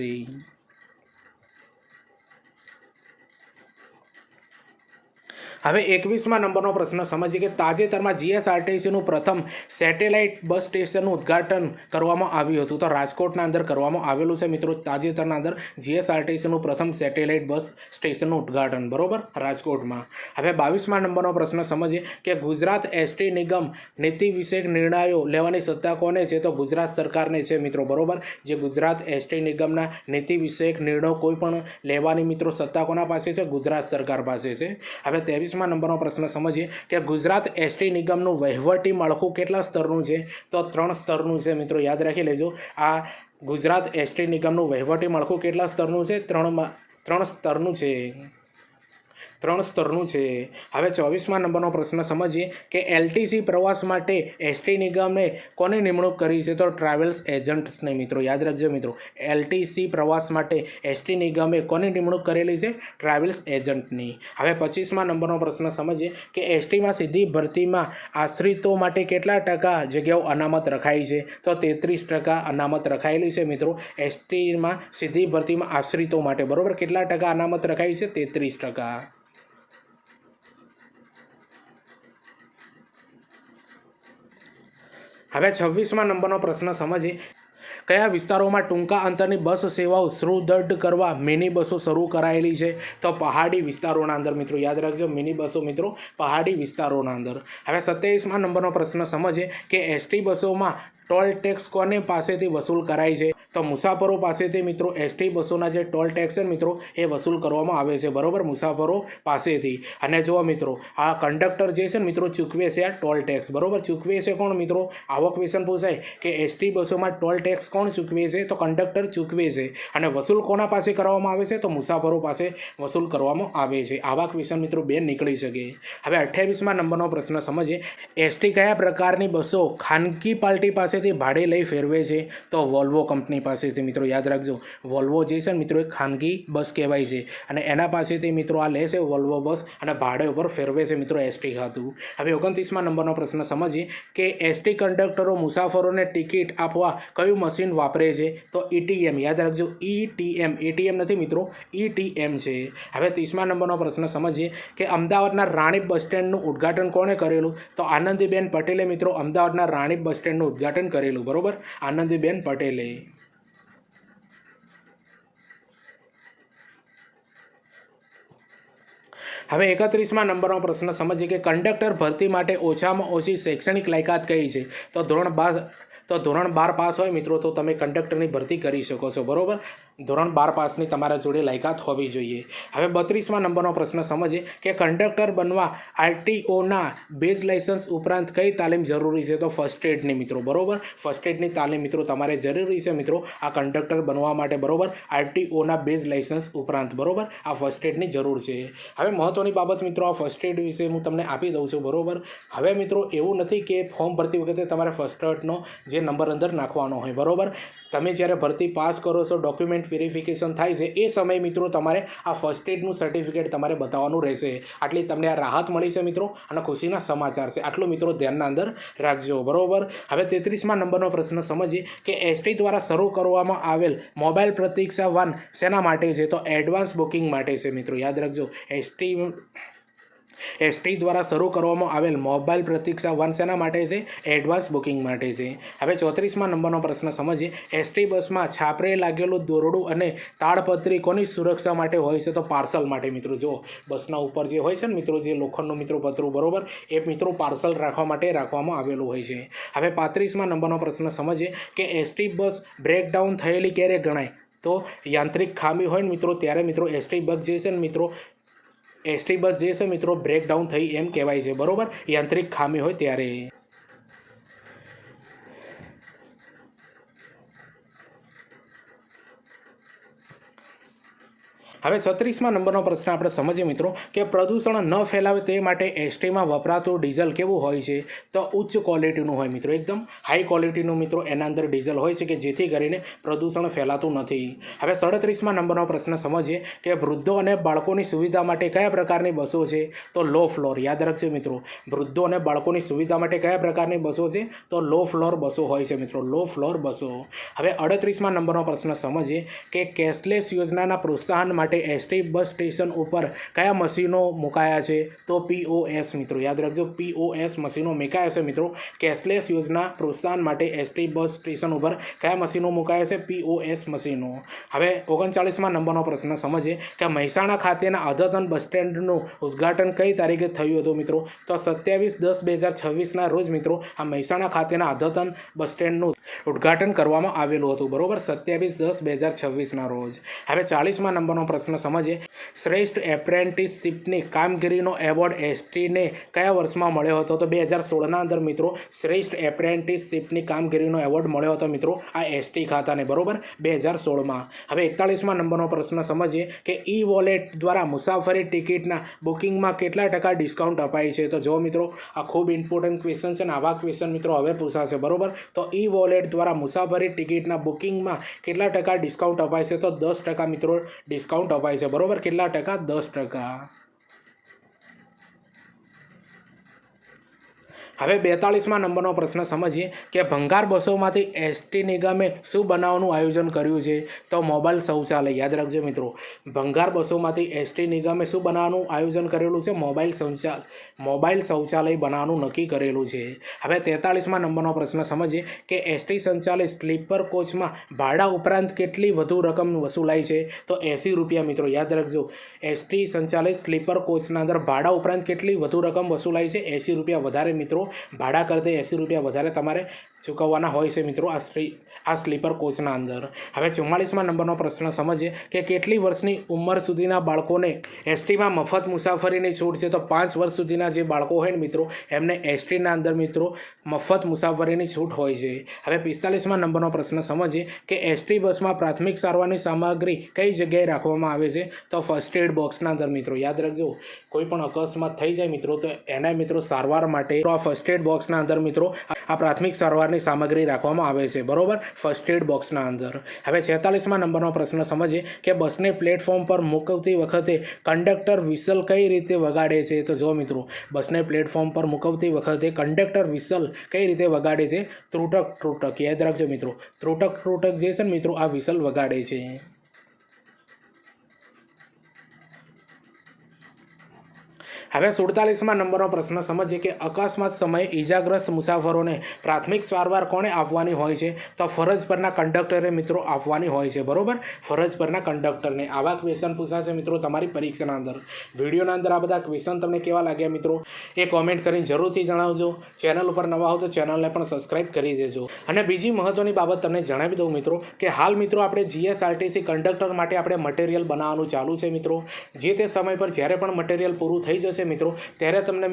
Speaker 1: હવે 21મા નંબરનો પ્રશ્ન સમજીએ કે તાજેતરમાં જીએસઆરટીસીનું પ્રથમ સેટેલાઇટ બસ સ્ટેશનનું ઉદ્ઘાટન કરવામાં આવ્યું હતું. તો રાજકોટના અંદર કરવામાં આવેલું છે મિત્રો તાજેતરના અંદર જીએસઆરટીસીનું પ્રથમ સેટેલાઇટ બસ સ્ટેશનનું ઉદ્ઘાટન, બરોબર, રાજકોટમાં. હવે 22મા નંબરનો પ્રશ્ન સમજીએ કે ગુજરાત એસટી નિગમ નીતિ વિષયક નિર્ણયો લેવાની સત્તા કોને છે? તો ગુજરાત સરકારને છે મિત્રો, બરોબર. જે ગુજરાત એસટી નિગમના નીતિ વિષયક નિર્ણયો કોઈ પણ લેવાની મિત્રો સત્તા કોના પાસે છે? ગુજરાત સરકાર પાસે છે. હવે 23મા નંબરનો પ્રશ્ન સમજીએ કે ગુજરાત એસટી નિગમનું વહીવટી માળખું કેટલા સ્તરનું છે? તો 3 સ્તરનું છે મિત્રો, યાદ રાખી લેજો. આ ગુજરાત એસટી નિગમનું વહીવટી માળખું કેટલા સ્તરનું છે? 3 સ્તરનું છે. 3 સ્તરનું છે. હવે 24મા નંબરનો પ્રશ્ન સમજીએ કે LTC પ્રવાસ માટે એસટી નિગમે કોની નિમણૂક કરી છે? તો ટ્રાવેલ્સ એજન્ટ્સને મિત્રો, યાદ રાખજો મિત્રો. LTC પ્રવાસ માટે એસટી નિગમે કોની નિમણૂક કરેલી છે? ટ્રાવેલ્સ એજન્ટની. હવે 25મા નંબરનો પ્રશ્ન સમજીએ કે એસટીમાં સીધી ભરતીમાં આશ્રિતો માટે કેટલા ટકા જગ્યાઓ અનામત રખાઈ છે? તો 33% અનામત રખાયેલી છે મિત્રો એસટીમાં સીધી ભરતીમાં આશ્રિતો માટે, બરોબર. કેટલા ટકા અનામત રખાઈ છે? 33%. હવે 26મા નંબરનો પ્રશ્ન સમજીએ કયા વિસ્તારોમાં ટૂંકા અંતરની બસ સેવાઓ સુદૃઢ કરવા મિની બસો શરૂ કરાયેલી છે? તો પહાડી વિસ્તારોના અંદર મિત્રો, યાદ રાખજો, મિની બસો મિત્રો પહાડી વિસ્તારોના અંદર. હવે 27મા નંબરનો પ્રશ્ન સમજીએ કે એસટી બસોમાં ટોલ ટેક્સ કોને પાસેથી વસૂલ કરાય છે? તો મુસાફરો પાસેથી મિત્રો એસટી બસોના જે ટોલ ટેક્સ છે મિત્રો એ વસૂલ કરવામાં આવે છે, બરોબર, મુસાફરો પાસેથી. અને જુઓ મિત્રો આ કંડક્ટર જે છે ને મિત્રો ચૂકવે છે આ ટોલ ટેક્સ, બરોબર. ચૂકવે છે કોણ મિત્રો? આવો ક્વેશ્ચન પૂછાય કે એસટી બસોમાં ટોલ ટેક્સ કોણ ચૂકવે છે? તો કંડક્ટર ચૂકવે છે. અને વસૂલ કોના પાસે કરવામાં આવે છે? તો મુસાફરો પાસે વસૂલ કરવામાં આવે છે. આવા ક્વેશ્ચન મિત્રો બે નીકળી શકે. હવે 28મા નંબરનો પ્રશ્ન સમજીએ એસટી કયા પ્રકારની બસો ખાનગી પાર્ટી પાસેથી ભાડે લઈ ફેરવે છે? તો વોલ્વો કંપની પાસેથી મિત્રો, યાદ રાખજો. વોલ્વો જે છે ને મિત્રો એ ખાનગી બસ કહેવાય છે અને એના પાસેથી મિત્રો આ લે છે વોલ્વો બસ અને ભાડે ઉપર ફેરવે છે મિત્રો એસટી ખાતું. હવે 29મા નંબરનો પ્રશ્ન સમજીએ કે એસટી કંડક્ટરો મુસાફરોને ટિકિટ આપવા કયું મશીન વાપરે છે? તો ETM, યાદ રાખજો, ETM. ATM નથી મિત્રો, ETM છે. હવે 30મા નંબરનો પ્રશ્ન સમજીએ કે અમદાવાદના રાણીપ બસ સ્ટેન્ડનું ઉદ્ઘાટન કોણે કરેલું? તો આનંદીબેન પટેલે મિત્રો અમદાવાદના રાણીપ બસ સ્ટેન્ડનું ઉદ્ઘાટન કરેલું, બરોબર, આનંદીબેન પટેલે. હવે 31મા નંબરનો પ્રશ્ન સમજીએ કે કંડક્ટર ભરતી માટે ઓછામાં ઓછી શૈક્ષણિક લાયકાત કઈ છે? તો ધોરણ 12 પાસ હોય મિત્રો તો તમે કંડક્ટરની ભરતી કરી શકો છો, બરોબર. ધોરણ 12 પાસની તમારા જોડે લાયકાત હોવી જોઈએ. હવે 32મા નંબરનો પ્રશ્ન સમજીએ કે કંડક્ટર બનવા RTOના બેઝ લાયસન્સ ઉપરાંત કઈ તાલીમ જરૂરી છે? તો ફર્સ્ટ એડની મિત્રો, બરોબર. ફર્સ્ટ એડની તાલીમ મિત્રો તમારે જરૂરી છે મિત્રો આ કંડક્ટર બનવા માટે, બરોબર. RTOના બેઝ લાયસન્સ ઉપરાંત, બરોબર, આ ફર્સ્ટ એડની જરૂર છે. હવે મહત્વની બાબત મિત્રો આ ફર્સ્ટ એડ વિશે હું તમને આપી દઉં છું, બરોબર. હવે મિત્રો એવું નથી કે ફોર્મ ભરતી વખતે તમારે ફર્સ્ટ એડનો જે નંબર અંદર નાખવાનો હોય, બરોબર. તમે જ્યારે ભરતી પાસ કરો છો, ડોક્યુમેન્ટ વેરિફિકેશન થાય છે, એ સમયે મિત્રો તમારે આ ફર્સ્ટ એડનું સર્ટિફિકેટ તમારે બતાવવાનું રહેશે. આટલી તમને આ રાહત મળી છે મિત્રો અને ખુશીના સમાચાર છે. આટલું મિત્રો ધ્યાનના અંદર રાખજો, બરોબર. હવે 33મા નંબરનો પ્રશ્ન સમજીએ કે એસટી દ્વારા શરૂ કરવામાં આવેલ મોબાઈલ પ્રતીક્ષા વાન શેના માટે છે? તો એડવાન્સ બુકિંગ માટે છે મિત્રો, યાદ રાખજો. એસટી દ્વારા શરૂ કરવામાં આવેલ મોબાઈલ પ્રતીક્ષા વાન શેના માટે છે? એડવાન્સ બુકિંગ માટે છે. હવે 34મા નંબરનો પ્રશ્ન સમજીએ એસટી બસમાં છાપરે લાગેલું દોરડું અને તાડપત્રી કોની સુરક્ષા માટે હોય છે? તો પાર્સલ માટે મિત્રો. જો બસના ઉપર જે હોય છે ને મિત્રો જે લોખંડનું મિત્રો પતરું, બરોબર, એ મિત્રો પાર્સલ રાખવા માટે રાખવામાં આવેલું હોય છે. હવે 35મા નંબરનો પ્રશ્ન સમજીએ કે એસટી બસ બ્રેકડાઉન થયેલી ક્યારે ગણાય? તો યાંત્રિક ખામી હોય ને મિત્રો ત્યારે મિત્રો એસટી બસ જે છે ને મિત્રો બ્રેકડાઉન થઈ એમ કહેવાય છે, બરોબર, યાંત્રિક ખામી હોય ત્યારે. હવે 36મા નંબરનો પ્રશ્ન આપણે સમજીએ મિત્રો કે પ્રદૂષણ ન ફેલાવે તે માટે એસટીમાં વપરાતું ડીઝલ કેવું હોય છે? તો ઉચ્ચ ક્વોલિટીનું હોય મિત્રો, એકદમ હાઈ ક્વોલિટીનું મિત્રો એના અંદર ડીઝલ હોય છે કે જેથી કરીને પ્રદૂષણ ફેલાતું નથી. હવે 37મા નંબરનો પ્રશ્ન સમજીએ કે વૃદ્ધો અને બાળકોની સુવિધા માટે કયા પ્રકારની બસો છે? તો લો ફ્લોર. યાદ રાખજો મિત્રો, વૃદ્ધો અને બાળકોની સુવિધા માટે કયા પ્રકારની બસો છે? તો લો ફ્લોર બસો હોય છે મિત્રો, લો ફ્લોર બસો. હવે 38મા નંબરનો પ્રશ્ન સમજીએ કે કેશલેસ યોજનાના પ્રોત્સાહન માટે એસટી બસ સ્ટેશન ઉપર કયા મશીનો મુકાયા છે? તો POS મિત્રો, યાદ રાખજો POS મશીનો મુકાયા છે મિત્રો. કેશલેસ યોજના પ્રોત્સાહન માટે એસટી બસ સ્ટેશન ઉપર કયા મશીનો મુકાયા છે? POS મશીનો. હવે 39મા નંબરનો પ્રશ્ન સમજીએ કે મહેસાણા ખાતેના અદ્યતન બસ સ્ટેન્ડનું ઉદ્ઘાટન કઈ તારીખે થયું હતું મિત્રો? તો 27/10/2026ના રોજ મિત્રો આ મહેસાણા ખાતેના અદ્યતન બસ સ્ટેન્ડનું ઉદ્ઘાટન કરવામાં આવેલું હતું, બરોબર, 27/10/2026ના રોજ. હવે 40મા નંબરનો પ્રશ્ન સમજીએ શ્રેષ્ઠ એપ્રેન્ટિસશીપની કામગીરીનો એવોર્ડ એસટીને કયા વર્ષમાં મળ્યો હતો? તો 2016ના અંદર મિત્રો શ્રેષ્ઠ એપ્રેન્ટિસશીપની કામગીરીનો એવોર્ડ મળ્યો હતો મિત્રો આ એસટી ખાતાને, બરોબર, 2016માં. હવે 41મા નંબરનો પ્રશ્ન સમજીએ કે ઈ વોલેટ દ્વારા મુસાફરી ટિકિટના બુકિંગમાં કેટલા ટકા ડિસ્કાઉન્ટ અપાય છે? તો જો મિત્રો આ ખૂબ ઇમ્પોર્ટન્ટ ક્વેશ્ચન છે અને આવા ક્વેશ્ચન મિત્રો હવે પૂછાશે, બરોબર. તો ઈ વોલેટ દ્વારા મુસાફરી ટિકિટના બુકિંગમાં કેટલા ટકા ડિસ્કાઉન્ટ અપાય છે? તો 10% મિત્રો ડિસ્કાઉન્ટ અપાય છે, બરોબર. કેટલા ટકા? 10%. હવે 42મા નંબરનો પ્રશ્ન સમજીએ કે ભંગાર બસોમાંથી એસટી નિગમે શું બનાવવાનું આયોજન કર્યું છે? તો મોબાઈલ શૌચાલય. યાદ રાખજો મિત્રો, ભંગાર બસોમાંથી એસટી નિગમે શું બનાવવાનું આયોજન કરેલું છે? મોબાઈલ શૌચાલય બનાવવાનું નક્કી કરેલું છે. હવે 43મા નંબરનો પ્રશ્ન સમજીએ કે એસટી સંચાલિત સ્લીપર કોચમાં ભાડા ઉપરાંત કેટલી વધુ રકમ વસૂલાય છે? તો 80 રૂપિયા મિત્રો, યાદ રાખજો. એસટી સંચાલિત સ્લીપર કોચના અંદર ભાડા ઉપરાંત કેટલી વધુ રકમ વસૂલાય છે? 80 રૂપિયા વધારે મિત્રો, ભાડા કરતે 80 રૂપિયા વધારે તમારે ચૂકવવાના હોય છે મિત્રો આ સ્લીપર કોચના અંદર. હવે 44મા નંબરનો પ્રશ્ન સમજીએ કે કેટલી વર્ષની ઉંમર સુધીના બાળકોને એસટીમાં મફત મુસાફરીની છૂટ છે? તો 5 વર્ષ સુધીના જે બાળકો હોય ને મિત્રો એમને એસટીના અંદર મિત્રો મફત મુસાફરીની છૂટ હોય છે. હવે 45મા નંબરનો પ્રશ્ન સમજીએ કે એસટી બસમાં પ્રાથમિક સારવારની સામગ્રી કઈ જગ્યાએ રાખવામાં આવે છે? તો ફર્સ્ટ એડ બોક્સના અંદર મિત્રો, યાદ રાખજો. કોઈ પણ અકસ્માત થઈ જાય મિત્રો તો એના મિત્રો સારવાર માટે તો આ ફર્સ્ટ એડ બોક્સના અંદર મિત્રો આ પ્રાથમિક સારવારની સામગ્રી રાખવામાં આવે છે, બરોબર, ફર્સ્ટ એડ બોક્સના અંદર. હવે 46મા નંબરનો પ્રશ્ન સમજીએ કે બસને પ્લેટફોર્મ પર મૂકવતી વખતે કંડક્ટર વિસલ કઈ રીતે વગાડે છે? તો જો મિત્રો બસને પ્લેટફોર્મ પર મૂકવતી વખતે કંડક્ટર વિસલ કઈ રીતે વગાડે છે? ત્રુટક ત્રુટક. યાદ રાખજો મિત્રો, ત્રુટક ત્રુટક જે છે ને મિત્રો આ વિસલ વગાડે છે. હવે 47મા નંબરનો પ્રશ્ન સમજીએ કે અકસ્માત સમયે ઈજાગ્રસ્ત મુસાફરોને પ્રાથમિક સારવાર કોણે આપવાની હોય છે? તો ફરજ પરના કંડક્ટરે મિત્રો આપવાની હોય છે, બરોબર, ફરજ પરના કંડક્ટરને. આવા ક્વેશ્ચન પૂછાશે મિત્રો તમારી પરીક્ષાના અંદર. વિડીયોના અંદર આ બધા ક્વેશ્ચન તમને કેવા લાગ્યા મિત્રો એ કોમેન્ટ કરીને જરૂરથી જણાવજો. ચેનલ ઉપર નવા હો તો ચેનલને પણ સબસ્ક્રાઈબ કરી દેજો. અને બીજી મહત્વની બાબત તમને જણાવી દઉં મિત્રો કે હાલ મિત્રો આપણે GSRTC કંડક્ટર માટે આપણે મટીરિયલ બનાવવાનું ચાલુ છે મિત્રો. જે તે સમય પર જ્યારે પણ મટીરિયલ પૂરું થઈ જશે મિત્રો ત્યારે તમને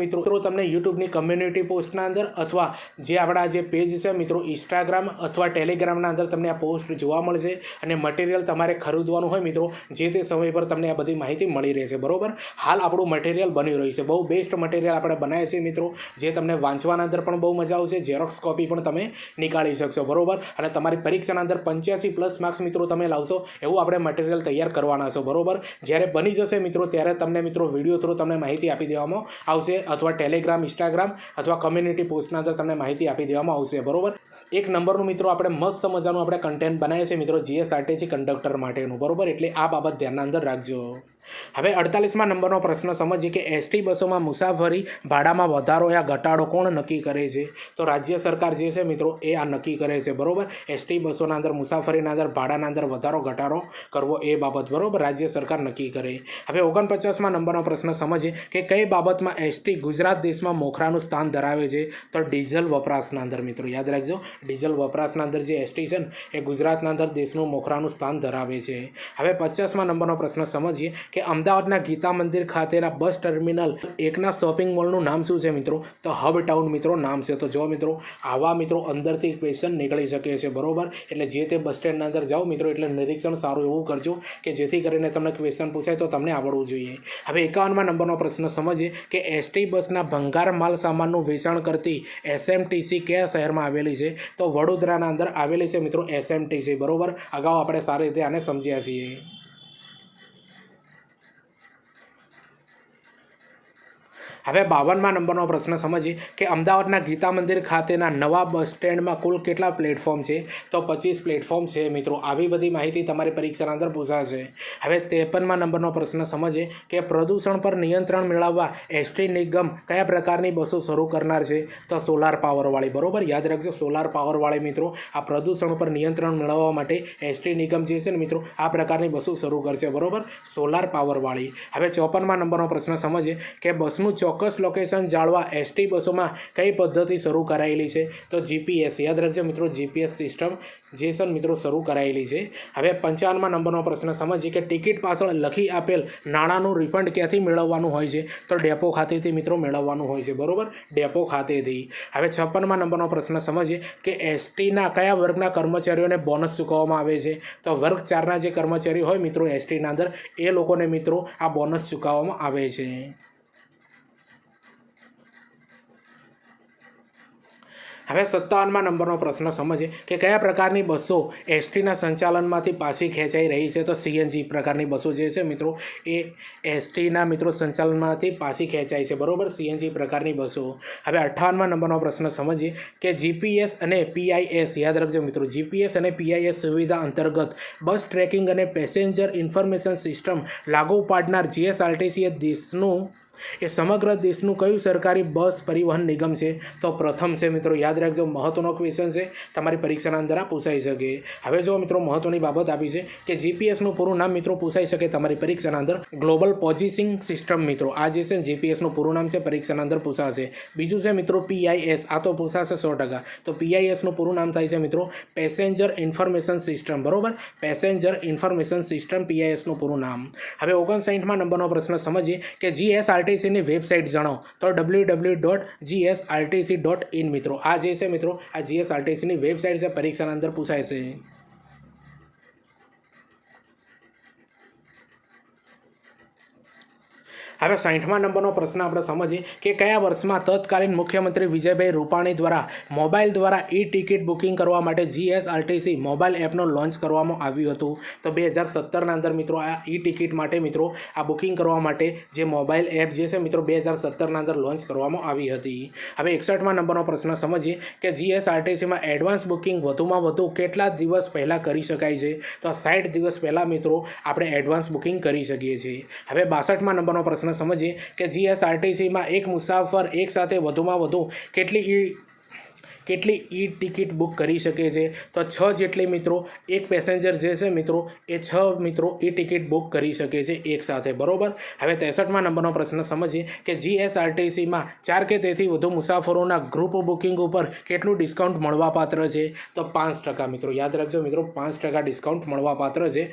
Speaker 1: યુટ્યુબની કમ્યુનિટી પોસ્ટના અંદર અથવા જે આપણા જે પેજ છે મિત્રો ઇન્સ્ટાગ્રામ અથવા ટેલિગ્રામના અંદર તમને આ પોસ્ટ જોવા મળશે અને મટીરિયલ તમારે ખરીદવાનું હોય મિત્રો જે તે સમય પર તમને આ બધી માહિતી મળી રહેશે, બરોબર. હાલ આપણું મટીરિયલ બની રહ્યું છે, બહુ બેસ્ટ મટીરિયલ આપણે બનાવ્યા છે મિત્રો, જે તમને વાંચવાના અંદર પણ બહુ મજા આવશે. ઝેરોક્સ કોપી પણ તમે નીકાળી શકશો, બરોબર, અને તમારી પરીક્ષાના અંદર 85+ માર્ક્સ મિત્રો તમે લાવશો એવું આપણે મટીરિયલ તૈયાર કરવાના છો, બરોબર. જ્યારે બની જશે મિત્રો ત્યારે તમને મિત્રો વિડીયો થ્રુ તમને માહિતી આપી દેવામાં આવશે અથવા ટેલિગ્રામ, ઇન્સ્ટાગ્રામ અથવા કમ્યુનિટી પોસ્ટના અંદર તમને માહિતી આપી દેવામાં આવશે, બરોબર. એક નંબરનું મિત્રો આપણે મસ્ત મજાનું આપણે કન્ટેન્ટ બનાવીએ છીએ મિત્રો GSRTC કંડક્ટર માટેનું, બરોબર, એટલે આ બાબત ધ્યાનના અંદર રાખજો. હવે 48મા નંબરનો પ્રશ્ન સમજીએ કે એસટી બસોમાં મુસાફરી ભાડામાં વધારો યા ઘટાડો કોણ નક્કી કરે છે? તો રાજ્ય સરકાર જે છે મિત્રો એ આ નક્કી કરે છે, બરોબર. એસટી બસોના અંદર મુસાફરીના અંદર ભાડાના અંદર વધારો ઘટાડો કરવો એ બાબત, બરોબર, રાજ્ય સરકાર નક્કી કરે. હવે 49મા નંબરનો પ્રશ્ન સમજીએ કે કઈ બાબતમાં એસટી ગુજરાત દેશમાં મોખરાનું સ્થાન ધરાવે છે? તો ડીઝલ વપરાશના અંદર મિત્રો, યાદ રાખજો, ડીઝલ વપરાશના અંદર જે એસટી છે એ ગુજરાતના અંદર દેશનું મોખરાનું સ્થાન ધરાવે છે. હવે 50મા નંબરનો પ્રશ્ન સમજીએ કે અમદાવાદના ગીતા મંદિર ખાતેના બસ ટર્મિનલ એકના શોપિંગ મોલનું નામ શું છે મિત્રો? તો હબ ટાઉન મિત્રો નામ છે. તો જો મિત્રો આવા મિત્રો અંદરથી ક્વેશ્ચન નીકળી શકે છે, બરોબર. એટલે જે તે બસ સ્ટેન્ડના અંદર જાઓ મિત્રો એટલે નિરીક્ષણ સારું એવું કરજો કે જેથી કરીને તમને ક્વેશ્ચન પૂછાય તો તમને આવડવું જોઈએ. હવે 51મા નંબરનો પ્રશ્ન સમજીએ કે એસટી બસના ભંગાર માલ સામાનનું વેચાણ કરતી એસએમટીસી કયા શહેરમાં આવેલી છે? તો વડોદરાના અંદર આવેલી છે મિત્રો એસએમટીસી, બરોબર. અગાઉ આપણે સારી રીતે આને સમજ્યા છીએ. હવે 52મા નંબરનો પ્રશ્ન સમજીએ કે અમદાવાદના ગીતા મંદિર ખાતેના નવા બસ સ્ટેન્ડમાં કુલ કેટલા પ્લેટફોર્મ છે? તો 25 પ્લેટફોર્મ છે મિત્રો. આવી બધી માહિતી તમારી પરીક્ષાના અંદર પૂછાશે. હવે 53મા નંબરનો પ્રશ્ન સમજીએ કે પ્રદૂષણ પર નિયંત્રણ મેળવવા એસટી નિગમ કયા પ્રકારની બસો શરૂ કરનાર છે? તો સોલાર પાવરવાળી, બરોબર. યાદ રાખજો સોલાર પાવરવાળી મિત્રો. આ પ્રદૂષણ પર નિયંત્રણ મેળવવા માટે એસટી નિગમ જે છે ને મિત્રો આ પ્રકારની બસો શરૂ કરશે, બરોબર, સોલાર પાવરવાળી. હવે 54મા નંબરનો પ્રશ્ન સમજીએ કે બસનું ચોક્કસ લોકેશન જાળવા એસટી બસોમાં કઈ પદ્ધતિ શરૂ કરાયેલી છે? તો જીપીએસ. યાદ રાખજો મિત્રો જીપીએસ સિસ્ટમ જે છે મિત્રો શરૂ કરાયેલી છે. હવે 55મા નંબરનો પ્રશ્ન સમજીએ કે ટિકિટ પાછળ લખી આપેલ નાણાંનું રિફંડ ક્યાંથી મેળવવાનું હોય છે? તો ડેપો ખાતેથી મિત્રો મેળવવાનું હોય છે, બરોબર, ડેપો ખાતેથી. હવે 56મા નંબરનો પ્રશ્ન સમજીએ કે એસટીના કયા વર્ગના કર્મચારીઓને બોનસ ચૂકવવામાં આવે છે? તો વર્ગ 4ના જે કર્મચારીઓ હોય મિત્રો એસટીના અંદર એ લોકોને મિત્રો આ બોનસ ચૂકવવામાં આવે છે. હવે 57મા નંબરનો પ્રશ્ન સમજીએ કે કયા પ્રકારની બસો એસટીના સંચાલનમાંથી પાછી ખેંચાઈ રહી છે? તો સીએનજી પ્રકારની બસો જે છે મિત્રો એ એસટીના મિત્રો સંચાલનમાંથી પાછી ખેંચાય છે, બરોબર, સીએનજી પ્રકારની બસો. હવે 58મા નંબરનો પ્રશ્ન સમજીએ કે જીપીએસ અને પીઆઈએસ, યાદ રાખજો મિત્રો જીપીએસ અને પીઆઈએસ સુવિધા અંતર્ગત બસ ટ્રેકિંગ અને પેસેન્જર ઇન્ફોર્મેશન સિસ્ટમ લાગુ પાડનાર જીએસઆરટીસી એ સમગ્ર દેશનું કયું સરકારી બસ પરિવહન નિગમ છે? તો પ્રથમ છે મિત્રો. યાદ રાખજો મહત્વનો ક્વેશ્ચન છે, તમારી પરીક્ષાના અંદર આ પૂછાઈ શકે. હવે જો મિત્રો મહત્વની બાબત આપી છે કે જીપીએસનું પૂરું નામ મિત્રો પૂછાઈ શકે તમારી પરીક્ષાના અંદર ગ્લોબલ પોઝિશનિંગ સિસ્ટમ મિત્રો. આ જે છે જીપીએસનું પૂરું નામ છે પરીક્ષાના અંદર પૂછાશે. બીજું છે મિત્રો પીઆઈએસ, આ તો પૂછાશે 100%. તો પીઆઈએસનું પૂરું નામ થાય છે મિત્રો પેસેન્જર ઇન્ફોર્મેશન સિસ્ટમ, બરોબર, પેસેન્જર ઇન્ફોર્મેશન સિસ્ટમ પીઆઈએસનું પૂરું નામ. હવે 59મા નંબરનો પ્રશ્ન સમજીએ કે જીએસઆરટીસીની વેબસાઇટ જણાવો. તો www.gsrtc.in મિત્રો. આ જે છે મિત્રો આ જીએસઆરટીસીની વેબસાઇટ છે, પરીક્ષાના અંદર પૂછાય છે. હવે 60મા નંબરનો પ્રશ્ન આપણે સમજીએ કે કયા વર્ષમાં તત્કાલીન મુખ્યમંત્રી વિજયભાઈ રૂપાણી દ્વારા મોબાઈલ દ્વારા ઈ ટિકિટ બુકિંગ કરવા માટે જીએસઆરટીસી મોબાઈલ એપનો લોન્ચ કરવામાં આવ્યું હતું? તો 2017ના અંદર મિત્રો આ ઈ ટિકિટ માટે મિત્રો આ બુકિંગ કરવા માટે જે મોબાઈલ એપ જે છે મિત્રો 2017ના અંદર લોન્ચ કરવામાં આવી હતી. હવે 61મા નંબરનો પ્રશ્ન સમજીએ કે જીએસઆરટીસીમાં એડવાન્સ બુકિંગ વધુમાં વધુ કેટલા દિવસ પહેલાં કરી શકાય છે? તો 60 દિવસ પહેલાં મિત્રો આપણે એડવાન્સ બુકિંગ કરી શકીએ છીએ. હવે 62મા નંબરનો પ્રશ્ન સમજીએ કે જીએસઆરટીસીમાં એક મુસાફર એક સાથે વધુમાં વધુ કેટલી ઈ ટિકિટ બુક કરી શકે છે? તો 6 જેટલી મિત્રો એક પેસેન્જર જે છે મિત્રો એ 6 મિત્રો ઈ ટિકિટ બુક કરી શકે છે એક સાથે, બરોબર. હવે 63મા નંબરનો પ્રશ્ન સમજીએ કે જીએસઆરટીસીમાં 4 કે તેથી વધુ મુસાફરોના ગ્રુપ બુકિંગ ઉપર કેટલું ડિસ્કાઉન્ટ મળવાપાત્ર છે? તો 5% મિત્રો. યાદ રાખજો મિત્રો 5% ડિસ્કાઉન્ટ મળવાપાત્ર છે.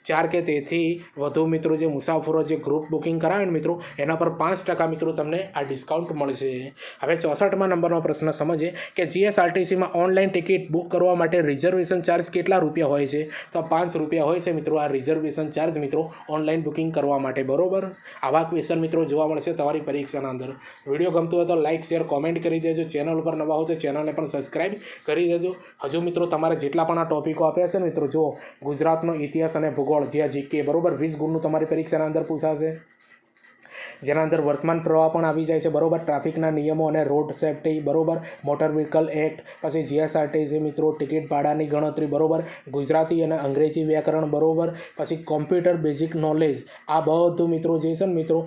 Speaker 1: 4 કે તેથી વધુ મિત્રો જે મુસાફરો જે ગ્રુપ બુકિંગ કરાવે ને મિત્રો એના પર 5% મિત્રો તમને આ ડિસ્કાઉન્ટ મળશે. હવે 64મા નંબરનો પ્રશ્ન સમજીએ કે જીએસઆરટીસીમાં ઓનલાઈન ટિકિટ બુક કરવા માટે રિઝર્વેશન ચાર્જ કેટલા રૂપિયા હોય છે? તો 5 રૂપિયા હોય છે મિત્રો આ રિઝર્વેશન ચાર્જ મિત્રો ઓનલાઈન બુકિંગ કરવા માટે, બરોબર. આવા ક્વેશ્ચન મિત્રો જોવા મળશે તમારી પરીક્ષાના અંદર. વિડીયો ગમતો હોય તો લાઇક શેર કોમેન્ટ કરી દેજો. ચેનલ ઉપર નવા હો તો ચેનલને પણ સબસ્ક્રાઈબ કરી દેજો. હજુ મિત્રો તમારે જેટલા પણ આ ટોપિકો આપ્યા છે ને મિત્રો જુઓ ગુજરાતનો ઇતિહાસ અને ભૂગોળ જ્યાં જીકે, બરોબર, 20 ગુણનું તમારી પરીક્ષાના અંદર પૂછાશે. જેના અંદર વર્તમાન પ્રવાહ પણ આવી જાય છે, બરોબર, ટ્રાફિકના નિયમો અને રોડ સેફ્ટી, બરોબર, મોટર વ્હીકલ એક્ટ, પછી જીએસઆરટીસી મિત્રો ટિકિટ ભાડાની ગણતરી, બરોબર, ગુજરાતી અને અંગ્રેજી વ્યાકરણ, બરોબર, પછી કોમ્પ્યુટર બેઝિક નોલેજ, આ બધું મિત્રો જે છે ને મિત્રો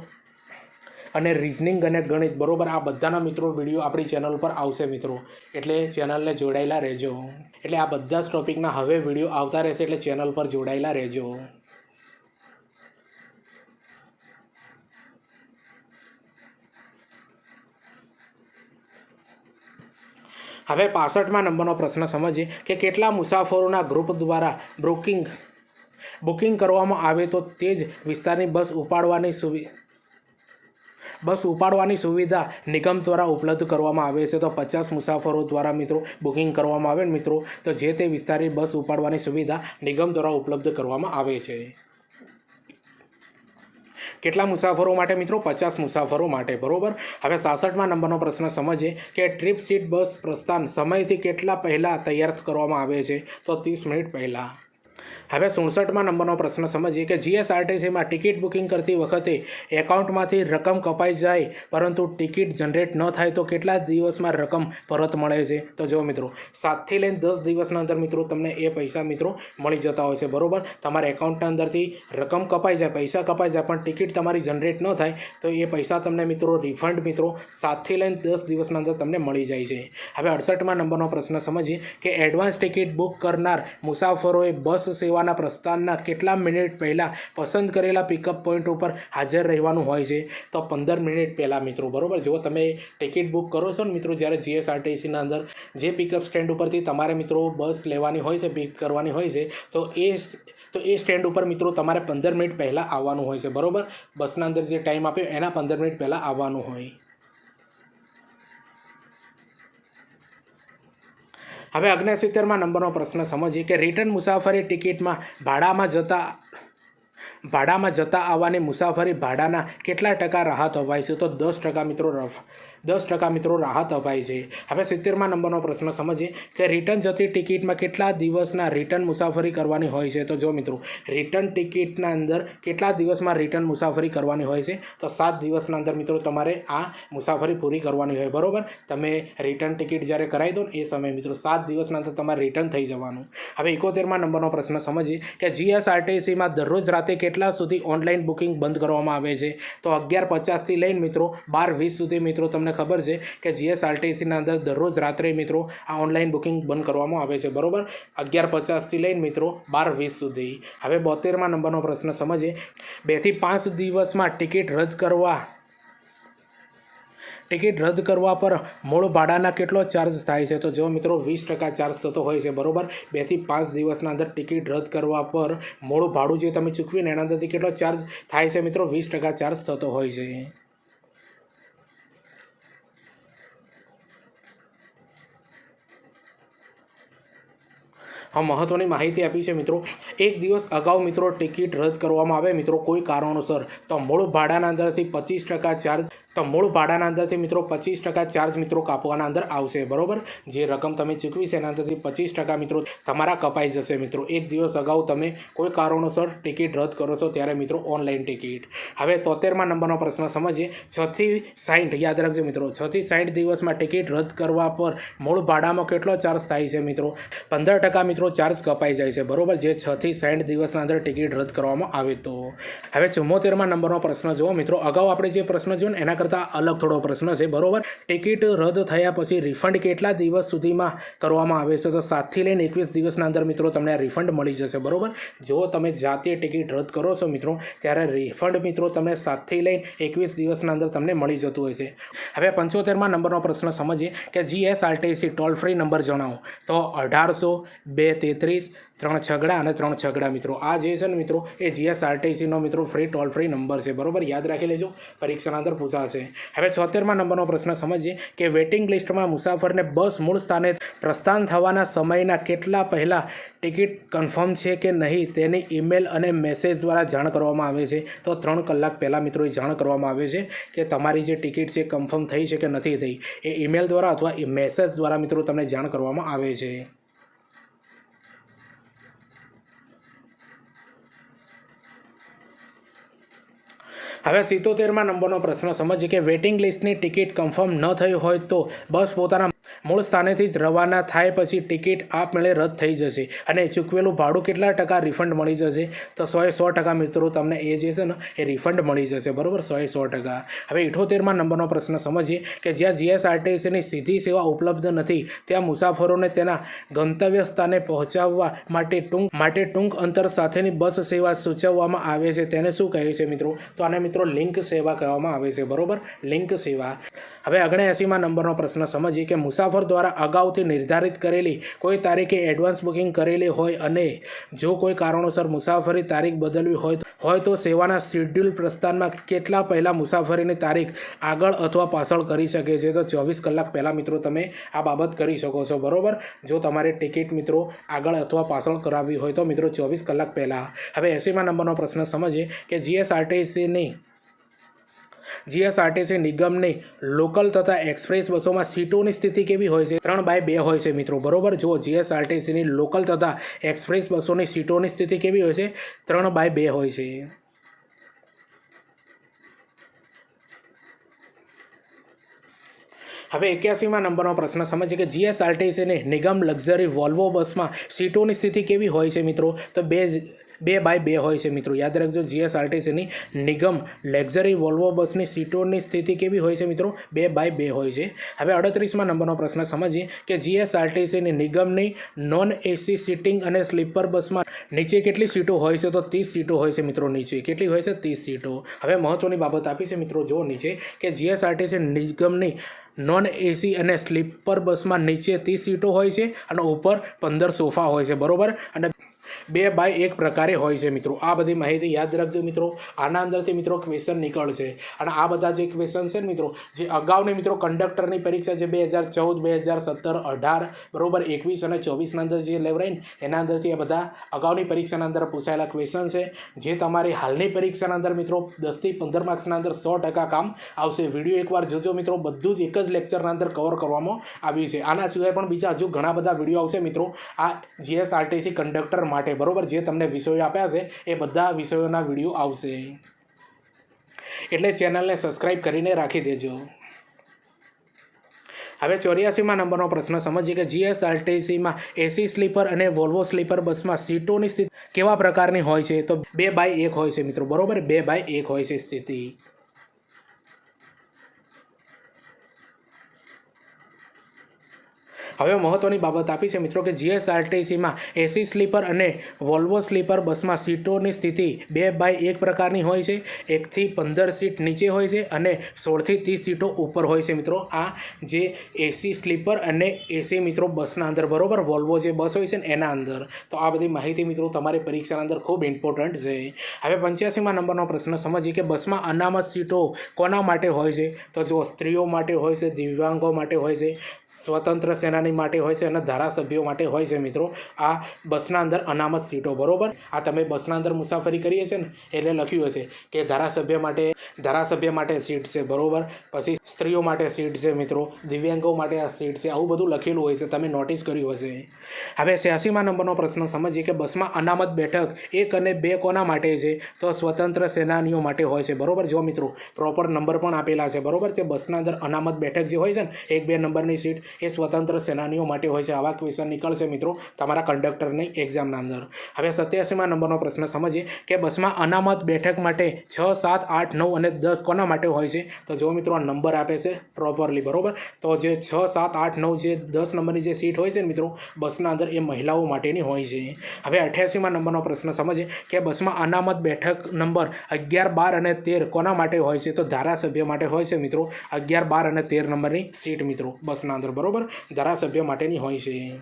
Speaker 1: અને રિઝનિંગ અને ગણિત, બરોબર, આ બધાના મિત્રો વિડીયો આપણી ચેનલ પર આવશે મિત્રો. એટલે ચેનલને જોડાયેલા રહેજો. એટલે આ બધા જ ટોપિકના હવે વિડીયો આવતા રહેશે એટલે ચેનલ પર જોડાયેલા રહેજો. હવે 65મા નંબરનો પ્રશ્ન સમજીએ કે કેટલા મુસાફરોના ગ્રુપ દ્વારા બુકિંગ બુકિંગ કરવામાં આવે તો તે જ વિસ્તારની બસ ઉપાડવાની સુવિધા નિગમ દ્વારા ઉપલબ્ધ કરવામાં આવે છે. તો 50 મુસાફરો દ્વારા મિત્રો બુકિંગ કરવામાં આવે ને મિત્રો, તો જે તે વિસ્તારની બસ ઉપાડવાની સુવિધા નિગમ દ્વારા ઉપલબ્ધ કરવામાં આવે છે. કેટલા મુસાફરો માટે મિત્રો? 50 મુસાફરો માટે, બરોબર. હવે 66મા નંબરનો પ્રશ્ન સમજીએ કે ટ્રીપ સીટ બસ પ્રસ્થાન સમયથી કેટલા પહેલાં તૈયાર કરવામાં આવે છે? તો 30 મિનિટ પહેલાં. હવે 67મા નંબરનો પ્રશ્ન સમજીએ કે જીએસઆરટીસીમાં ટિકિટ બુકિંગ કરતી વખતે એકાઉન્ટમાંથી રકમ કપાઈ જાય પરંતુ ટિકિટ જનરેટ ન થાય તો કેટલા દિવસમાં રકમ પરત મળે છે? તો જો મિત્રો 7 થી લઈને 10 દિવસના અંદર મિત્રો તમને એ પૈસા મિત્રો મળી જતા હોય છે, બરોબર. તમારા એકાઉન્ટના અંદરથી રકમ કપાઈ જાય, પૈસા કપાઈ જાય, પણ ટિકિટ તમારી જનરેટ ન થાય તો એ પૈસા તમને મિત્રો રિફંડ મિત્રો 7 થી લઈને 10 દિવસના અંદર તમને મળી જાય છે. હવે 68મા નંબરનો પ્રશ્ન સમજીએ કે એડવાન્સ ટિકિટ બુક કરનાર મુસાફરોએ બસ સેવાના પ્રસ્થાનના કેટલા મિનિટ પહેલાં પસંદ કરેલા પિકઅપ પોઈન્ટ ઉપર હાજર રહેવાનું હોય છે? તો 15 મિનિટ પહેલાં મિત્રો, બરોબર. જો તમે ટિકિટ બુક કરો છો ને મિત્રો, જ્યારે જીએસઆરટીસીના અંદર જે પિકઅપ સ્ટેન્ડ ઉપરથી તમારે મિત્રો બસ લેવાની હોય છે, પિક કરવાની હોય છે, તો એ સ્ટેન્ડ ઉપર મિત્રો તમારે 15 મિનિટ પહેલાં આવવાનું હોય છે, બરોબર. બસના અંદર જે ટાઈમ આપ્યો એના 15 મિનિટ પહેલાં આવવાનું હોય. હવે 69મા નંબરનો પ્રશ્ન સમજીએ કે રિટર્ન મુસાફરી ટિકિટમાં ભાડામાં જતા આવવાની મુસાફરી ભાડાના કેટલા ટકા રાહત અપાય છે? તો 10% મિત્રો રાહત અપાય છે. હવે 70મા નંબરનો પ્રશ્ન સમજીએ કે રિટર્ન જતી ટિકિટમાં કેટલા દિવસના રિટર્ન મુસાફરી કરવાની હોય છે? તો જો મિત્રો રિટર્ન ટિકિટના અંદર કેટલા દિવસમાં રિટર્ન મુસાફરી કરવાની હોય છે? તો 7 દિવસના અંદર મિત્રો તમારે આ મુસાફરી પૂરી કરવાની હોય, બરોબર. તમે રિટર્ન ટિકિટ જ્યારે કરાવી દો ને એ સમયે મિત્રો 7 દિવસના અંદર તમારે રિટર્ન થઈ જવાનું. હવે 71મા નંબરનો પ્રશ્ન સમજીએ કે જીએસઆરટીસીમાં દરરોજ રાતે કેટલા સુધી ઓનલાઈન બુકિંગ બંધ કરવામાં આવે છે? તો 11:50થી લઈને મિત્રો 12:20 સુધી મિત્રો તમને ખબર છે કે જીએસઆરટીસીના અંદર દરરોજ રાત્રે મિત્રો આ ઓનલાઈન બુકિંગ બંધ કરવામાં આવે છે, બરોબર. 11:50થી લઈને મિત્રો 12:20 સુધી. હવે 72મા નંબરનો પ્રશ્ન સમજીએ 2 થી 5 દિવસમાં ટિકિટ રદ કરવા પર મૂળ ભાડાના કેટલો ચાર્જ થાય છે? તો જો મિત્રો 20% ચાર્જ થતો હોય છે, બરોબર. 2 થી 5 દિવસના અંદર ટિકિટ રદ કરવા પર મૂળ ભાડું જે તમે ચૂકવીને એના અંદરથી કેટલો ચાર્જ થાય છે મિત્રો? 20% ચાર્જ થતો હોય છે. મહત્વની માહિતી આપી છે મિત્રો. એક દિવસ અગાઉ મિત્રો ટિકિટ રદ કરવામાં આવે મિત્રો કોઈ કારણોસર, તો મૂળ ભાડાના અંદરથી 25% ચાર્જ મિત્રો 25% ચાર્જ મિત્રો કાપવાના અંદર આવશે, બરોબર. જે રકમ તમે ચૂકવી છે એના અંદરથી 25% મિત્રો તમારા કપાઈ જશે મિત્રો. એક દિવસ અગાઉ તમે કોઈ કારણોસર ટિકિટ રદ કરો છો ત્યારે મિત્રો ઓનલાઈન ટિકિટ. હવે 73મા નંબરનો પ્રશ્ન સમજીએ 6 થી 60, યાદ રાખજો મિત્રો, 6 થી 60 દિવસમાં ટિકિટ રદ કરવા પર મૂળ ભાડામાં કેટલો ચાર્જ થાય છે મિત્રો? 15% મિત્રો ચાર્જ કપાઈ જાય છે, બરોબર. જે 6 થી 60 દિવસના અંદર ટિકિટ રદ કરવામાં આવે તો. હવે 74મા નંબરનો પ્રશ્ન જુઓ મિત્રો. અગાઉ આપણે જે પ્રશ્ન જોયો ને એના કરતાં અલગ થોડો પ્રશ્ન છે, બરોબર. ટિકિટ રદ થયા પછી રિફંડ કેટલા દિવસ સુધીમાં કરવામાં આવે છે? તો 7 થી લઈને 21 દિવસના અંદર મિત્રો તમને આ રિફંડ મળી જશે, બરોબર. જો તમે જાતે ટિકિટ રદ કરો છો મિત્રો ત્યારે રિફંડ મિત્રો તમને 7 થી લઈને 21 દિવસના અંદર તમને મળી જતું હોય છે. હવે 75મા નંબરનો પ્રશ્ન સમજીએ કે જીએસઆરટીસી ટોલ ફ્રી નંબર જણાવો. તો 1800-233 3 છગડા અને 3 છગડા મિત્રો. આ જે છે ને મિત્રો એ જીએસઆરટીસીનો મિત્રો ટોલ ફ્રી નંબર છે, બરોબર. યાદ રાખી લેજો, પરીક્ષાના અંદર પૂછાશે. હવે 76મા નંબરનો પ્રશ્ન સમજીએ કે વેટિંગ લિસ્ટમાં મુસાફરને બસ મૂળ સ્થાને પ્રસ્થાન થવાના સમયના કેટલા પહેલાં ટિકિટ કન્ફર્મ છે કે નહીં તેની ઈમેલ અને મેસેજ દ્વારા જાણ કરવામાં આવે છે? તો 3 કલાક પહેલાં મિત્રો એ જાણ કરવામાં આવે છે કે તમારી જે ટિકિટ છે કન્ફર્મ થઈ છે કે નથી થઈ. એ ઈમેલ દ્વારા અથવા મેસેજ દ્વારા મિત્રો તમને જાણ કરવામાં આવે છે. હવે 77મા નંબરનો પ્રશ્ન સમજીએ કે વેટિંગ લિસ્ટની ટિકિટ કન્ફર્મ ન થઈ હોય તો બસ પોતાના મૂળ સ્થાનેથી જ રવાના થાય પછી ટિકિટ આપમેળે રદ થઈ જશે અને ચૂકવેલું ભાડું કેટલા ટકા રિફંડ મળી જશે? તો 100% મિત્રો તમને એ જે છે ને એ રિફંડ મળી જશે, બરાબર. 100%. હવે 78મા નંબરનો પ્રશ્ન સમજીએ કે જ્યાં જીએસઆરટીસીની સીધી સેવા ઉપલબ્ધ નથી ત્યાં મુસાફરોને તેના ગંતવ્ય સ્થાને પહોંચાડવા માટે ટૂંક અંતર સાથેની બસ સેવા સૂચવવામાં આવે છે, તેને શું કહે છે મિત્રો? તો આને મિત્રો લિંક સેવા કહેવામાં આવે છે, બરોબર. લિંક સેવા. હવે 79મા નંબરનો પ્રશ્ન સમજીએ કે મુસાફરો મુસાફર દ્વારા અગાઉથી નિર્ધારિત કરેલી કોઈ તારીખે એડવાન્સ બુકિંગ કરેલી હોય અને જો કોઈ કારણોસર મુસાફરી તારીખ બદલવી હોય તો સેવાના શેડ્યુલ પ્રસ્થાનમાં કેટલા પહેલાં મુસાફરીની તારીખ આગળ અથવા પાછળ કરી શકે છે? તો 24 કલાક પહેલાં મિત્રો તમે આ બાબત કરી શકો છો, બરાબર. જો તમારે ટિકિટ મિત્રો આગળ અથવા પાછળ કરાવવી હોય તો મિત્રો 24 કલાક પહેલાં. હવે 80મા નંબરનો પ્રશ્ન સમજીએ કે જીએસઆરટીસી નિગમની લોકલ તથા એક્સપ્રેસ બસોમાં સીટોની સ્થિતિ કેવી હોય છે? 3/2 હોય છે મિત્રો, બરાબર. જો જીએસઆરટીસીની લોકલ તથા એક્સપ્રેસ બસોની સીટોની સ્થિતિ કેવી હોય છે? 3/2 હોય છે. હવે 81મા નંબરનો પ્રશ્ન સમજીએ કે જીએસઆરટીસીની નિગમ લક્ઝરી વોલ્વો બસમાં સીટોની સ્થિતિ કેવી હોય છે મિત્રો? તો 2/2 હોય છે મિત્રો. યાદ રાખજો, જીએસઆરટીસીની નિગમ લક્ઝરી વોલ્વો બસની સીટોની સ્થિતિ કેવી હોય છે મિત્રો? 2/2 હોય છે. હવે 38મા નંબરનો પ્રશ્ન સમજીએ કે જીએસઆરટીસીની નિગમની નોન એસી સિટિંગ અને સ્લીપર બસમાં નીચે કેટલી સીટો હોય છે? તો 30 સીટો હોય છે મિત્રો. નીચે કેટલી હોય છે? 30 સીટો. હવે મહત્વની બાબત આપી છે મિત્રો, જો નીચે કે જીએસઆરટીસી નિગમની નોન એસી અને સ્લીપર બસમાં નીચે 30 સીટો હોય છે અને ઉપર 15 સોફા હોય છે, બરાબર. અને 2/1 પ્રકારે હોય છે મિત્રો. આ બધી માહિતી યાદ રાખજો મિત્રો. આના અંદરથી મિત્રો ક્વેશ્ચન નીકળશે અને આ બધા જે ક્વેશ્ચન છે મિત્રો, જે અગાઉની મિત્રો કંડક્ટરની પરીક્ષા છે 2014, 2017, 18, બરાબર, 21 અને 24ના અંદર જે લેવરાય ને એના અંદરથી આ બધા અગાઉની પરીક્ષાના અંદર પૂછાયેલા ક્વેશ્ચન છે, જે તમારી હાલની પરીક્ષાના અંદર મિત્રો 10 થી 15 માર્ક્સના અંદર 100% કામ આવશે. વિડીયો એકવાર જોજો મિત્રો, બધું જ એક જ લેક્ચરના અંદર કવર કરવામાં આવ્યું છે. આના સિવાય પણ બીજા હજુ ઘણા બધા વિડીયો આવશે મિત્રો આ જીએસઆરટીસી કંડક્ટર માટે, બરોબર. જે તમને વિષયો આપ્યા છે એ બધા વિષયોના વિડીયો આવશે, એટલે ચેનલને સબસ્ક્રાઇબ કરીને રાખી દેજો. હવે 84મા નંબરનો પ્રશ્ન સમજીએ કે જીએસઆરટીસીમાં એસી સ્લીપર અને વોલ્વો સ્લીપર બસમાં સીટોની સ્થિતિ કેવા પ્રકારની હોય છે? તો 2/1 હોય છે મિત્રો, બરોબર. 2/1 હોય છે સ્થિતિ. હવે મહત્વની બાબત આપી છે મિત્રો કે જીએસઆરટીસીમાં એસી સ્લીપર અને વોલ્વો સ્લીપર બસમાં સીટોની સ્થિતિ 2/1 પ્રકારની હોય છે. 1 થી 15 સીટ નીચે હોય છે અને 16 થી 30 સીટો ઉપર હોય છે મિત્રો. આ જે એસી સ્લીપર અને એસી મિત્રો બસના અંદર, બરોબર, વોલ્વો જે બસ હોય છે ને એના અંદર. તો આ બધી માહિતી મિત્રો તમારી પરીક્ષાના અંદર ખૂબ ઇમ્પોર્ટન્ટ છે. હવે 85મા નંબરનો પ્રશ્ન સમજીએ કે બસમાં અનામત સીટો કોના માટે હોય છે? તો જો સ્ત્રીઓ માટે હોય છે, દિવ્યાંગો માટે હોય છે, સ્વતંત્ર સેનાની માટે હોય છે અને ધારાસભ્યો માટે હોય છે મિત્રો. આ બસના અંદર અનામત સીટો, બરોબર. આ તમે બસના અંદર મુસાફરી કરીએ છે ને એટલે લખ્યું હશે કે ધારાસભ્ય માટે સીટ છે, બરોબર. પછી સ્ત્રીઓ માટે સીટ છે મિત્રો, દિવ્યાંગો માટે આ સીટ છે, આવું બધું લખેલું હોય છે, તમે નોટિસ કર્યું હશે. હવે 86મા નંબરનો પ્રશ્ન સમજીએ કે બસમાં અનામત બેઠક 1 અને 2 કોના માટે છે? તો સ્વતંત્ર સેનાનીઓ માટે હોય છે, બરોબર. જો મિત્રો પ્રોપર નંબર પણ આપેલા છે, બરોબર. તે બસના અંદર અનામત બેઠક જે હોય છે ને 1-2 નંબરની સીટ એ સ્વતંત્ર સેનાનીઓ માટે હોય છે. આવા ક્વેશ્ચન નીકળશે મિત્રો તમારા કંડક્ટરની એક્ઝામના અંદર. હવે 87મા નંબરનો પ્રશ્ન સમજીએ કે બસમાં અનામત બેઠક માટે 6, 7, 8, 9 અને 10 કોના માટે હોય છે? તો જો મિત્રો આ નંબર આપે છે પ્રોપરલી, બરોબર. તો જે 6, 7, 8, 9 જે 10 નંબરની જે સીટ હોય છે ને મિત્રો બસના અંદર એ મહિલાઓ માટેની હોય છે. હવે 88મા નંબરનો પ્રશ્ન સમજીએ કે બસમાં અનામત બેઠક નંબર 11, 12 અને 13 કોના માટે હોય છે? તો ધારાસભ્ય માટે હોય છે મિત્રો. 11, 12 અને 13 નંબરની સીટ મિત્રો બસના અંદર, બરોબર, ધારાસભ્ય માટેની હોય છે.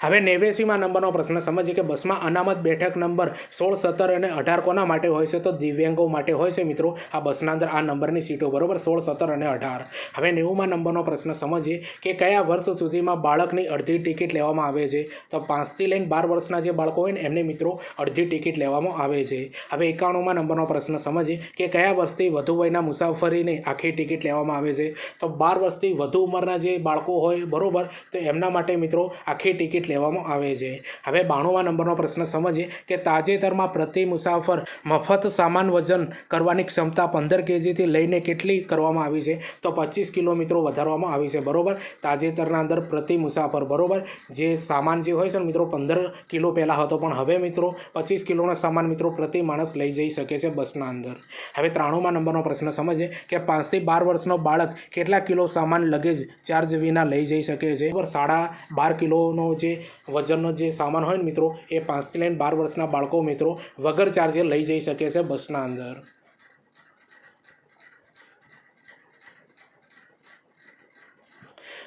Speaker 1: હવે 89મા નંબરનો પ્રશ્ન સમજીએ કે બસમાં અનામત બેઠક નંબર 16, 17 અને 18 કોના માટે હોય છે? તો દિવ્યાંગો માટે હોય છે મિત્રો. આ બસના અંદર આ નંબરની સીટો, બરોબર, 16, 17 અને 18. હવે 90મા નંબરનો પ્રશ્ન સમજીએ કે કયા વર્ષ સુધીમાં બાળકની અડધી ટિકિટ લેવામાં આવે છે? તો 5 થી લઈને 12 વર્ષના જે બાળકો હોય ને એમને મિત્રો અડધી ટિકિટ લેવામાં આવે છે. હવે 91મા નંબરનો પ્રશ્ન સમજીએ કે કયા વર્ષથી વધુ વયના મુસાફરીને આખી ટિકિટ લેવામાં આવે છે? તો 12 વર્ષથી વધુ ઉંમરના જે બાળકો હોય, બરોબર, તો એમના માટે મિત્રો આખી ટિકિટ લેવામાં આવે છે. હવે 92મા નંબરનો પ્રશ્ન સમજીએ કે તાજેતરમાં પ્રતિ મુસાફર મફત સામાન વજન કરવાની ક્ષમતા 15 kgથી લઈને કેટલી કરવામાં આવી છે? તો 25 કિલો મિત્રો વધારવામાં આવી છે, બરોબર. તાજેતરના અંદર પ્રતિ મુસાફર, બરોબર, જે સામાન જે હોય છે ને મિત્રો 15 કિલો પહેલાં હતો, પણ હવે મિત્રો 25 કિલોનો સામાન મિત્રો પ્રતિ માણસ લઈ જઈ શકે છે બસના અંદર. હવે 93મા નંબરનો પ્રશ્ન સમજીએ કે 5 થી 12 વર્ષનો બાળક કેટલા કિલો સામાન લગેજ ચાર્જ વિના લઈ જઈ શકે છે? 12.5 કિલોનો જે વજનનો જે સામાન હોય ને મિત્રો એ 5 થી લઈને 12 વર્ષના બાળકો મિત્રો વગર ચાર્જે લઈ જઈ શકે છે બસના અંદર.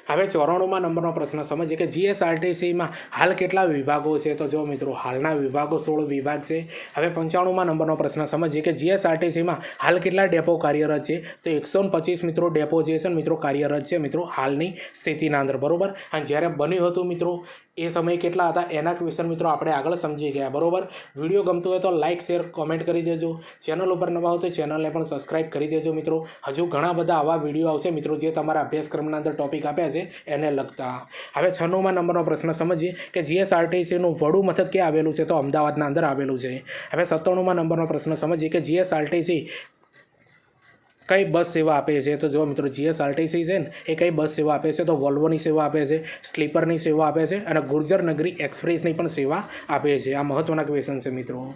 Speaker 1: હવે 94માં નંબરનો પ્રશ્ન સમજીએ કે જીએસઆરટીસીમાં હાલ કેટલા વિભાગો છે? તો જો મિત્રો હાલના વિભાગો 16 વિભાગ છે. હવે 95માં નંબરનો પ્રશ્ન સમજીએ કે જીએસઆરટીસીમાં હાલ કેટલા ડેપો કાર્યરત છે? તો 125 મિત્રો ડેપો જે છે મિત્રો કાર્યરત છે મિત્રો હાલની સ્થિતિના અંદર, બરોબર. અને જ્યારે બન્યું હતું મિત્રો એ સમયે કેટલા હતા એના ક્વેશ્ચન મિત્રો આપણે આગળ સમજી ગયા, બરોબર. વિડીયો ગમતો હોય તો લાઇક શેર કોમેન્ટ કરી દેજો. ચેનલ ઉપર નવા હો તો ચેનલને પણ સબસ્ક્રાઇબ કરી દેજો મિત્રો. હજુ ઘણા બધા આવા વિડીયો આવશે મિત્રો જે તમારા અભ્યાસક્રમના અંદર ટોપિક આપ્યા છે એને લગતા. હવે 96માં નંબરનો પ્રશ્ન સમજીએ કે જીએસઆરટીસીનું વડું મથક ક્યાં આવેલું છે? તો અમદાવાદના અંદર આવેલું છે. હવે 97માં નંબરનો પ્રશ્ન સમજીએ કે જીએસઆરટીસી કઈ બસ સેવા આપે છે? તો જો મિત્રો જીએસઆરટીસી છે ને એ કઈ બસ સેવા આપે છે? તો વોલ્વોની સેવા આપે છે, સ્લીપરની સેવા આપે છે અને ગુર્જર નગરી એક્સપ્રેસની પણ સેવા આપે છે. આ મહત્વના ક્વેશ્ચન છે મિત્રો.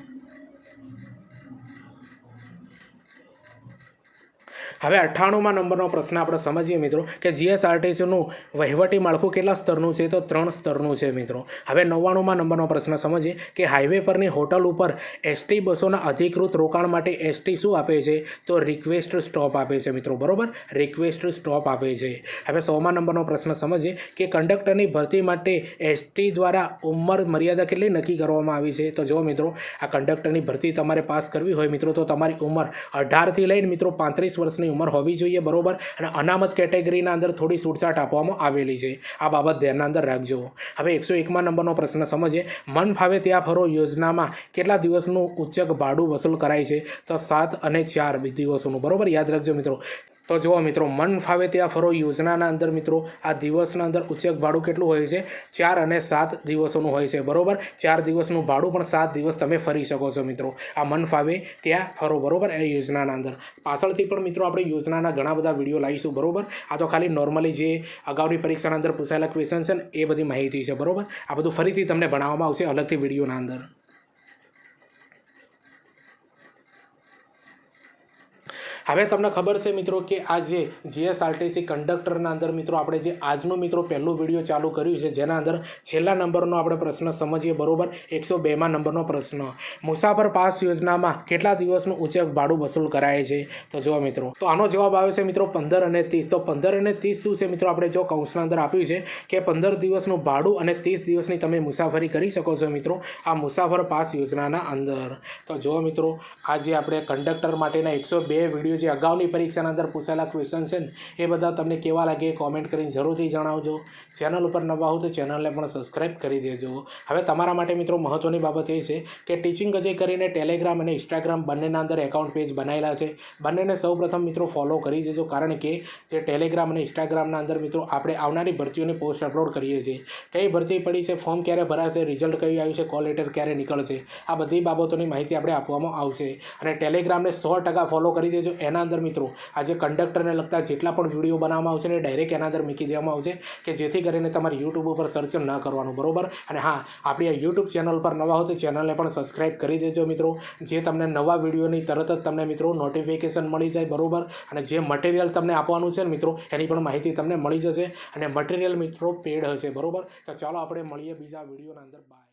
Speaker 1: હવે 98માં નંબરનો પ્રશ્ન આપણે સમજીએ મિત્રો કે જીએસઆરટીસીનું વહીવટી માળખું કેટલા સ્તરનું છે? તો 3 સ્તરનું છે મિત્રો. હવે 99માં નંબરનો પ્રશ્ન સમજીએ કે હાઈવે પરની હોટલ ઉપર એસટી બસોના અધિકૃત રોકાણ માટે એસટી શું આપે છે? તો રિક્વેસ્ટ સ્ટોપ આપે છે મિત્રો, બરોબર. રિક્વેસ્ટ સ્ટોપ આપે છે. હવે 100માં નંબરનો પ્રશ્ન સમજીએ કે કંડક્ટરની ભરતી માટે એસટી દ્વારા ઉંમર મર્યાદા કેટલી નક્કી કરવામાં આવી છે? તો જો મિત્રો આ કંડક્ટરની ભરતી તમારે પાસ કરવી હોય મિત્રો તો તમારી ઉંમર 18થી લઈને મિત્રો 35 વર્ષની ઉંમર હોવી જોઈએ, બરોબર. અને અનામત કેટેગરીના અંદર થોડી છૂટછાટ આપવામાં આવેલી છે. આ બાબત ધ્યાનના અંદર રાખજો. હવે 101માં નંબરનો પ્રશ્ન સમજીએ મન ફાવે ત્યાં ફરો યોજનામાં કેટલા દિવસનું ઉચ્ચક ભાડું વસૂલ કરાય છે? તો 7 અને 4 દિવસોનું, બરોબર. યાદ રાખજો મિત્રો. તો જુઓ મિત્રો મન ફાવે ત્યાં ફરો યોજનાના અંદર મિત્રો આ દિવસના અંદર ઉચ્ચક ભાડું કેટલું હોય છે? 4 અને 7 દિવસોનું હોય છે, બરોબર. 4 દિવસનું ભાડું પણ 7 દિવસ તમે ફરી શકો છો મિત્રો. આ મન ફાવે ત્યાં ફરો, બરોબર. એ યોજનાના અંદર પાછળથી પણ મિત્રો આપણે યોજનાના ઘણા બધા વિડીયો લાવીશું, બરોબર. આ તો ખાલી નોર્મલી જે અગાઉની પરીક્ષાના અંદર પૂછાયેલા ક્વેશ્ચન છે ને એ બધી માહિતી છે, બરોબર. આ બધું ફરીથી તમને ભણાવવામાં આવશે અલગથી વિડીયોના અંદર. હવે તમને ખબર છે મિત્રો કે આ જે જીએસઆરટીસી કંડક્ટરના અંદર મિત્રો આપણે જે આજનું મિત્રો પહેલું વિડીયો ચાલુ કર્યું છે જેના અંદર છેલ્લા નંબરનો આપણે પ્રશ્ન સમજીએ, બરોબર. 102માં નંબરનો પ્રશ્ન મુસાફર પાસ યોજનામાં કેટલા દિવસનું ઉચ્ચક ભાડું વસૂલ કરાય છે? તો જુઓ મિત્રો તો આનો જવાબ આવે છે મિત્રો 15 અને 30. તો 15 અને 30 શું છે મિત્રો? આપણે જો કૌંસના અંદર આપ્યું છે કે 15 દિવસનું ભાડું અને 30 દિવસની તમે મુસાફરી કરી શકો છો મિત્રો આ મુસાફર પાસ યોજનાના અંદર. તો જુઓ મિત્રો આ જે આપણે કંડક્ટર માટેના 102 વિડીયો જે અગાઉની પરીક્ષાના અંદર પૂછાયેલા ક્વેશ્ચન છે ને એ બધા તમને કેવા લાગે કોમેન્ટ કરીને જરૂરથી જણાવજો. ચેનલ ઉપર નવા હો તો ચેનલને પણ સબસ્ક્રાઇબ કરી દેજો. હવે તમારા માટે મિત્રો મહત્વની બાબત એ છે કે ટીચિંગ અજય કરીને ટેલિગ્રામ અને ઇન્સ્ટાગ્રામ બંનેના અંદર એકાઉન્ટ પેજ બનાવેલા છે. બંનેને સૌપ્રથમ મિત્રો ફોલો કરી દેજો કારણ કે જે ટેલિગ્રામ અને ઇન્સ્ટાગ્રામના અંદર મિત્રો આપણે આવનારી ભરતીઓની પોસ્ટ અપલોડ કરીએ છીએ. કઈ ભરતી પડી છે, ફોર્મ ક્યારે ભરાશે, રિઝલ્ટ કયું આવ્યું છે, કોલ લેટર ક્યારે નીકળશે, આ બધી બાબતોની માહિતી આપણે આપવામાં આવશે. અને ટેલિગ્રામને 100% ફોલો કરી દેજો. એના અંદર મિત્રો આજે કંડક્ટરને લગતા જેટલા પણ વિડીયો બનાવવામાં આવશે ને ડાયરેક્ટ એના અંદર મૂકી દેવામાં આવશે કે જેથી કરીને તમારે યુટ્યુબ ઉપર સર્ચ ન કરવાનું, બરોબર. અને હા આપણી આ યુટ્યુબ ચેનલ પર નવા હો તો ચેનલને પણ સબસ્ક્રાઇબ કરી દેજો મિત્રો, જે તમને નવા વિડીયોની તરત જ તમને મિત્રો નોટિફિકેશન મળી જાય, બરોબર. અને જે મટીરિયલ તમને આપવાનું છે ને મિત્રો એની પણ માહિતી તમને મળી જશે અને મટીરિયલ મિત્રો પેડ હશે, બરોબર. તો ચાલો આપણે મળીએ બીજા વિડીયોના અંદર. બાય.